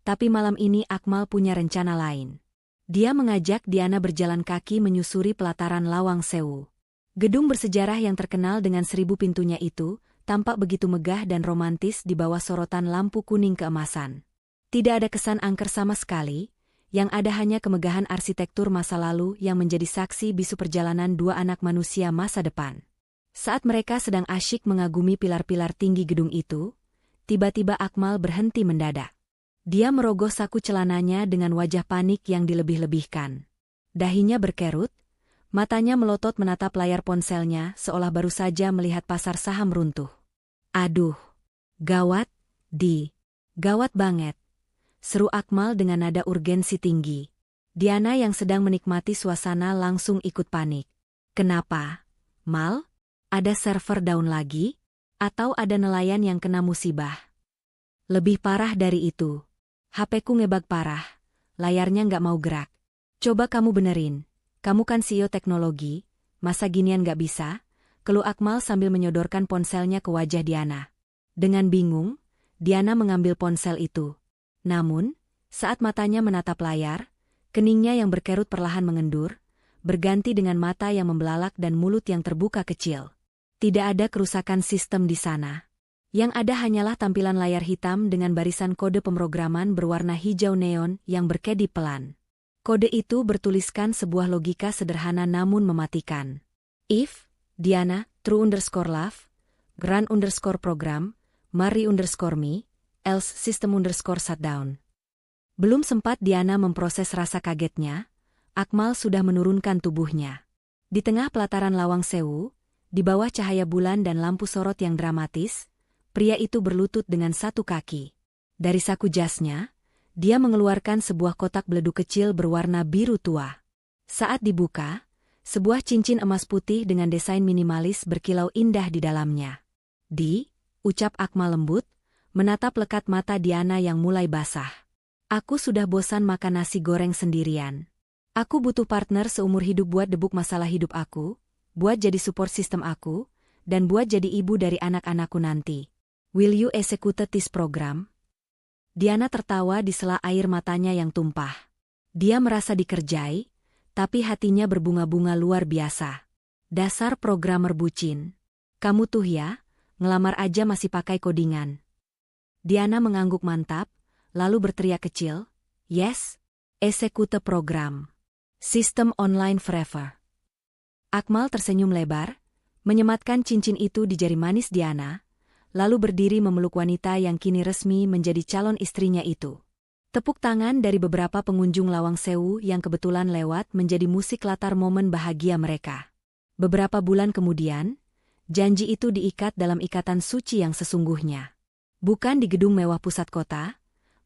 tapi malam ini Akmal punya rencana lain. Dia mengajak Diana berjalan kaki menyusuri pelataran Lawang Sewu. Gedung bersejarah yang terkenal dengan 1000 pintunya itu, tampak begitu megah dan romantis di bawah sorotan lampu kuning keemasan. Tidak ada kesan angker sama sekali, yang ada hanya kemegahan arsitektur masa lalu yang menjadi saksi bisu perjalanan dua anak manusia masa depan. Saat mereka sedang asyik mengagumi pilar-pilar tinggi gedung itu, tiba-tiba Akmal berhenti mendadak. Dia merogoh saku celananya dengan wajah panik yang dilebih-lebihkan. Dahinya berkerut, Matanya melotot menatap layar ponselnya seolah baru saja melihat pasar saham runtuh. Aduh, gawat, gawat banget, seru Akmal dengan nada urgensi tinggi. Diana yang sedang menikmati suasana langsung ikut panik. Kenapa, Mal? Ada server down lagi? Atau ada nelayan yang kena musibah? Lebih parah dari itu. HP-ku ngebug parah, layarnya nggak mau gerak. Coba kamu benerin, kamu kan CEO teknologi, masa ginian nggak bisa? Keluh Akmal sambil menyodorkan ponselnya ke wajah Diana. Dengan bingung, Diana mengambil ponsel itu. Namun, saat matanya menatap layar, keningnya yang berkerut perlahan mengendur, berganti dengan mata yang membelalak dan mulut yang terbuka kecil. Tidak ada kerusakan sistem di sana. Yang ada hanyalah tampilan layar hitam dengan barisan kode pemrograman berwarna hijau neon yang berkedip pelan. Kode itu bertuliskan sebuah logika sederhana namun mematikan. If, Diana, true_love, grand_program, Marie_me, else system_shutdown. Belum sempat Diana memproses rasa kagetnya, Akmal sudah menurunkan tubuhnya. Di tengah pelataran Lawang Sewu, di bawah cahaya bulan dan lampu sorot yang dramatis, pria itu berlutut dengan satu kaki. Dari saku jasnya, dia mengeluarkan sebuah kotak beleduk kecil berwarna biru tua. Saat dibuka, sebuah cincin emas putih dengan desain minimalis berkilau indah di dalamnya. Ucap Akmal lembut, menatap lekat mata Diana yang mulai basah. Aku sudah bosan makan nasi goreng sendirian. Aku butuh partner seumur hidup buat debuk masalah hidup aku, buat jadi support sistem aku, dan buat jadi ibu dari anak-anakku nanti. Will you execute this program? Diana tertawa di sela air matanya yang tumpah. Dia merasa dikerjai, tapi hatinya berbunga-bunga luar biasa. Dasar programmer bucin. Kamu tuh ya, ngelamar aja masih pakai kodingan. Diana mengangguk mantap, lalu berteriak kecil, yes, execute program. Sistem online forever. Akmal tersenyum lebar, menyematkan cincin itu di jari manis Diana, lalu berdiri memeluk wanita yang kini resmi menjadi calon istrinya itu. Tepuk tangan dari beberapa pengunjung Lawang Sewu yang kebetulan lewat menjadi musik latar momen bahagia mereka. Beberapa bulan kemudian, janji itu diikat dalam ikatan suci yang sesungguhnya. Bukan di gedung mewah pusat kota,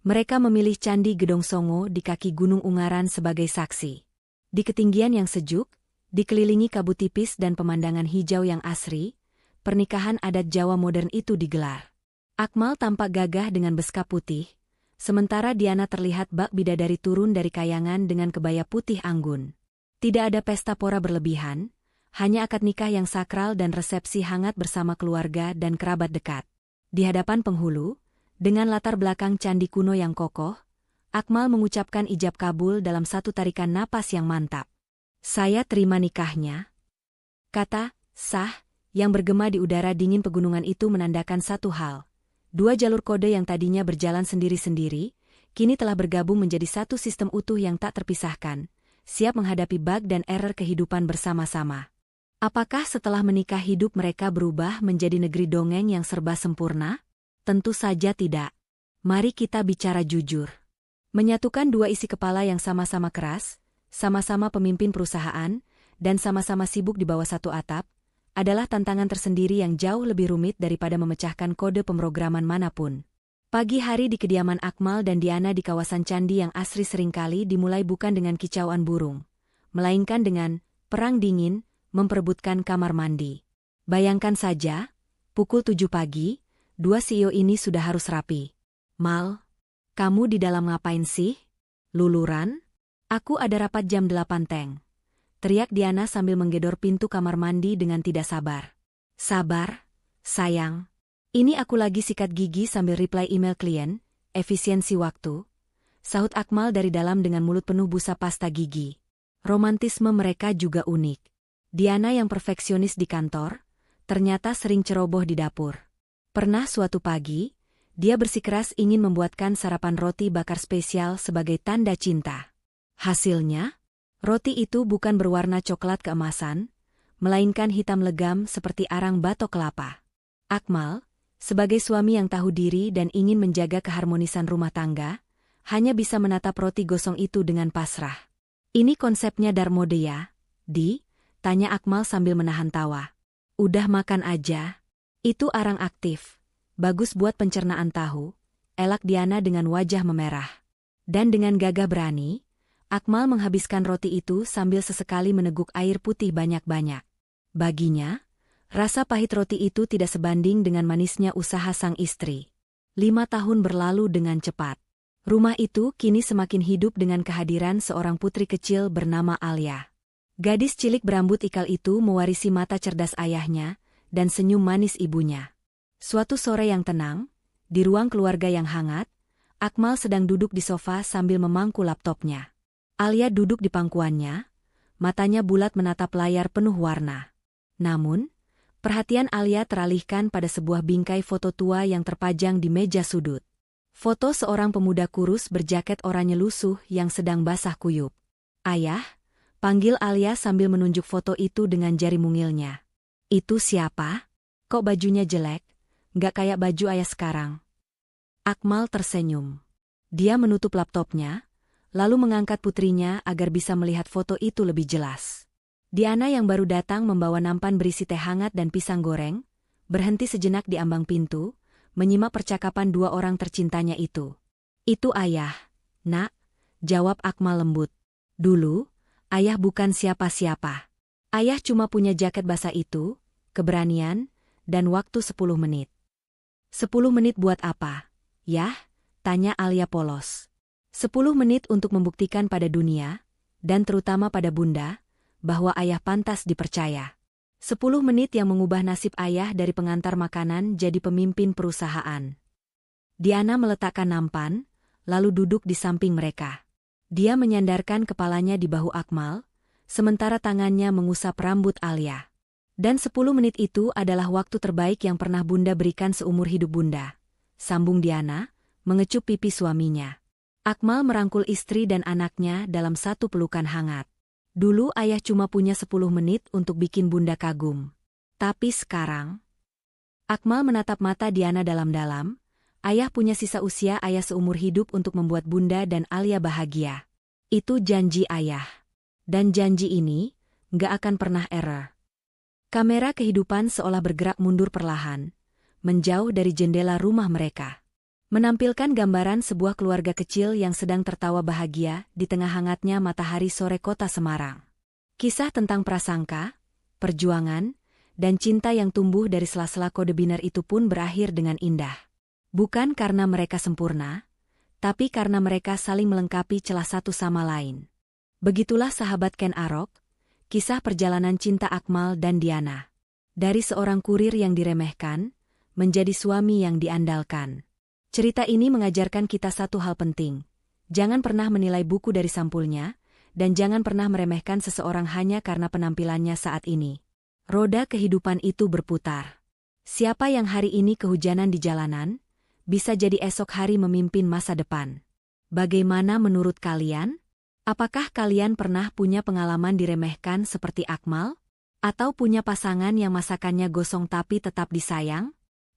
mereka memilih Candi Gedong Songo di kaki Gunung Ungaran sebagai saksi. Di ketinggian yang sejuk, dikelilingi kabut tipis dan pemandangan hijau yang asri, pernikahan adat Jawa modern itu digelar. Akmal tampak gagah dengan beskap putih, sementara Diana terlihat bak bidadari turun dari kayangan dengan kebaya putih anggun. Tidak ada pesta pora berlebihan, hanya akad nikah yang sakral dan resepsi hangat bersama keluarga dan kerabat dekat. Di hadapan penghulu, dengan latar belakang candi kuno yang kokoh, Akmal mengucapkan ijab kabul dalam satu tarikan napas yang mantap. Saya terima nikahnya. Kata, sah, yang bergema di udara dingin pegunungan itu menandakan satu hal. Dua jalur kode yang tadinya berjalan sendiri-sendiri, kini telah bergabung menjadi satu sistem utuh yang tak terpisahkan, siap menghadapi bug dan error kehidupan bersama-sama. Apakah setelah menikah hidup mereka berubah menjadi negeri dongeng yang serba sempurna? Tentu saja tidak. Mari kita bicara jujur. Menyatukan dua isi kepala yang sama-sama keras, sama-sama pemimpin perusahaan, dan sama-sama sibuk di bawah satu atap, adalah tantangan tersendiri yang jauh lebih rumit daripada memecahkan kode pemrograman manapun. Pagi hari di kediaman Akmal dan Diana di kawasan candi yang asri seringkali dimulai bukan dengan kicauan burung, melainkan dengan perang dingin, memperebutkan kamar mandi. Bayangkan saja, pukul 7 pagi, dua CEO ini sudah harus rapi. Mal, kamu di dalam ngapain sih? Luluran? Aku ada rapat jam 8 teng. Teriak Diana sambil menggedor pintu kamar mandi dengan tidak sabar. Sabar, sayang. Ini aku lagi sikat gigi sambil reply email klien, efisiensi waktu. Sahut Akmal dari dalam dengan mulut penuh busa pasta gigi. Romantisme mereka juga unik. Diana yang perfeksionis di kantor, ternyata sering ceroboh di dapur. Pernah suatu pagi, dia bersikeras ingin membuatkan sarapan roti bakar spesial sebagai tanda cinta. Hasilnya, roti itu bukan berwarna coklat keemasan, melainkan hitam legam seperti arang batok kelapa. Akmal, sebagai suami yang tahu diri dan ingin menjaga keharmonisan rumah tangga, hanya bisa menatap roti gosong itu dengan pasrah. Ini konsepnya Darmode ya, Tanya Akmal sambil menahan tawa. Udah makan aja? Itu arang aktif. Bagus buat pencernaan tahu, elak Diana dengan wajah memerah. Dan dengan gagah berani, Akmal menghabiskan roti itu sambil sesekali meneguk air putih banyak-banyak. Baginya, rasa pahit roti itu tidak sebanding dengan manisnya usaha sang istri. 5 tahun berlalu dengan cepat. Rumah itu kini semakin hidup dengan kehadiran seorang putri kecil bernama Alia. Gadis cilik berambut ikal itu mewarisi mata cerdas ayahnya dan senyum manis ibunya. Suatu sore yang tenang, di ruang keluarga yang hangat, Akmal sedang duduk di sofa sambil memangku laptopnya. Alia duduk di pangkuannya, matanya bulat menatap layar penuh warna. Namun, perhatian Alia teralihkan pada sebuah bingkai foto tua yang terpajang di meja sudut. Foto seorang pemuda kurus berjaket oranye lusuh yang sedang basah kuyup. Ayah, panggil Alia sambil menunjuk foto itu dengan jari mungilnya. Itu siapa? Kok bajunya jelek? Nggak kayak baju ayah sekarang. Akmal tersenyum. Dia menutup laptopnya, lalu mengangkat putrinya agar bisa melihat foto itu lebih jelas. Diana yang baru datang membawa nampan berisi teh hangat dan pisang goreng, berhenti sejenak di ambang pintu, menyimak percakapan dua orang tercintanya itu. Itu ayah, nak, jawab Akmal lembut. Dulu, ayah bukan siapa-siapa. Ayah cuma punya jaket basah itu, keberanian, dan waktu 10 menit. 10 menit buat apa? Yah, tanya Alia polos. 10 menit untuk membuktikan pada dunia, dan terutama pada bunda, bahwa ayah pantas dipercaya. 10 menit yang mengubah nasib ayah dari pengantar makanan jadi pemimpin perusahaan. Diana meletakkan nampan, lalu duduk di samping mereka. Dia menyandarkan kepalanya di bahu Akmal, sementara tangannya mengusap rambut Alia. Dan 10 menit itu adalah waktu terbaik yang pernah bunda berikan seumur hidup bunda. Sambung Diana, mengecup pipi suaminya. Akmal merangkul istri dan anaknya dalam satu pelukan hangat. Dulu ayah cuma punya 10 menit untuk bikin bunda kagum. Tapi sekarang... Akmal menatap mata Diana dalam-dalam. Ayah punya sisa usia ayah seumur hidup untuk membuat bunda dan Alia bahagia. Itu janji ayah. Dan janji ini nggak akan pernah error. Kamera kehidupan seolah bergerak mundur perlahan, menjauh dari jendela rumah mereka. Menampilkan gambaran sebuah keluarga kecil yang sedang tertawa bahagia di tengah hangatnya matahari sore kota Semarang. Kisah tentang prasangka, perjuangan, dan cinta yang tumbuh dari sela-sela kode biner itu pun berakhir dengan indah. Bukan karena mereka sempurna, tapi karena mereka saling melengkapi celah satu sama lain. Begitulah sahabat Ken Arok, kisah perjalanan cinta Akmal dan Diana. Dari seorang kurir yang diremehkan, menjadi suami yang diandalkan. Cerita ini mengajarkan kita satu hal penting. Jangan pernah menilai buku dari sampulnya, dan jangan pernah meremehkan seseorang hanya karena penampilannya saat ini. Roda kehidupan itu berputar. Siapa yang hari ini kehujanan di jalanan, bisa jadi esok hari memimpin masa depan. Bagaimana menurut kalian? Apakah kalian pernah punya pengalaman diremehkan seperti Akmal? Atau punya pasangan yang masakannya gosong tapi tetap disayang?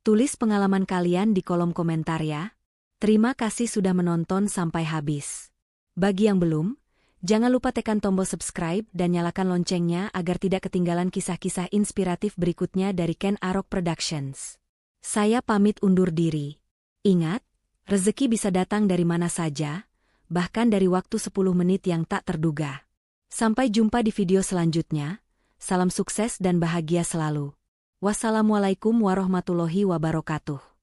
Tulis pengalaman kalian di kolom komentar ya. Terima kasih sudah menonton sampai habis. Bagi yang belum, jangan lupa tekan tombol subscribe dan nyalakan loncengnya agar tidak ketinggalan kisah-kisah inspiratif berikutnya dari Ken Arok Productions. Saya pamit undur diri. Ingat, rezeki bisa datang dari mana saja, bahkan dari waktu 10 menit yang tak terduga. Sampai jumpa di video selanjutnya. Salam sukses dan bahagia selalu. Wassalamualaikum warahmatullahi wabarakatuh.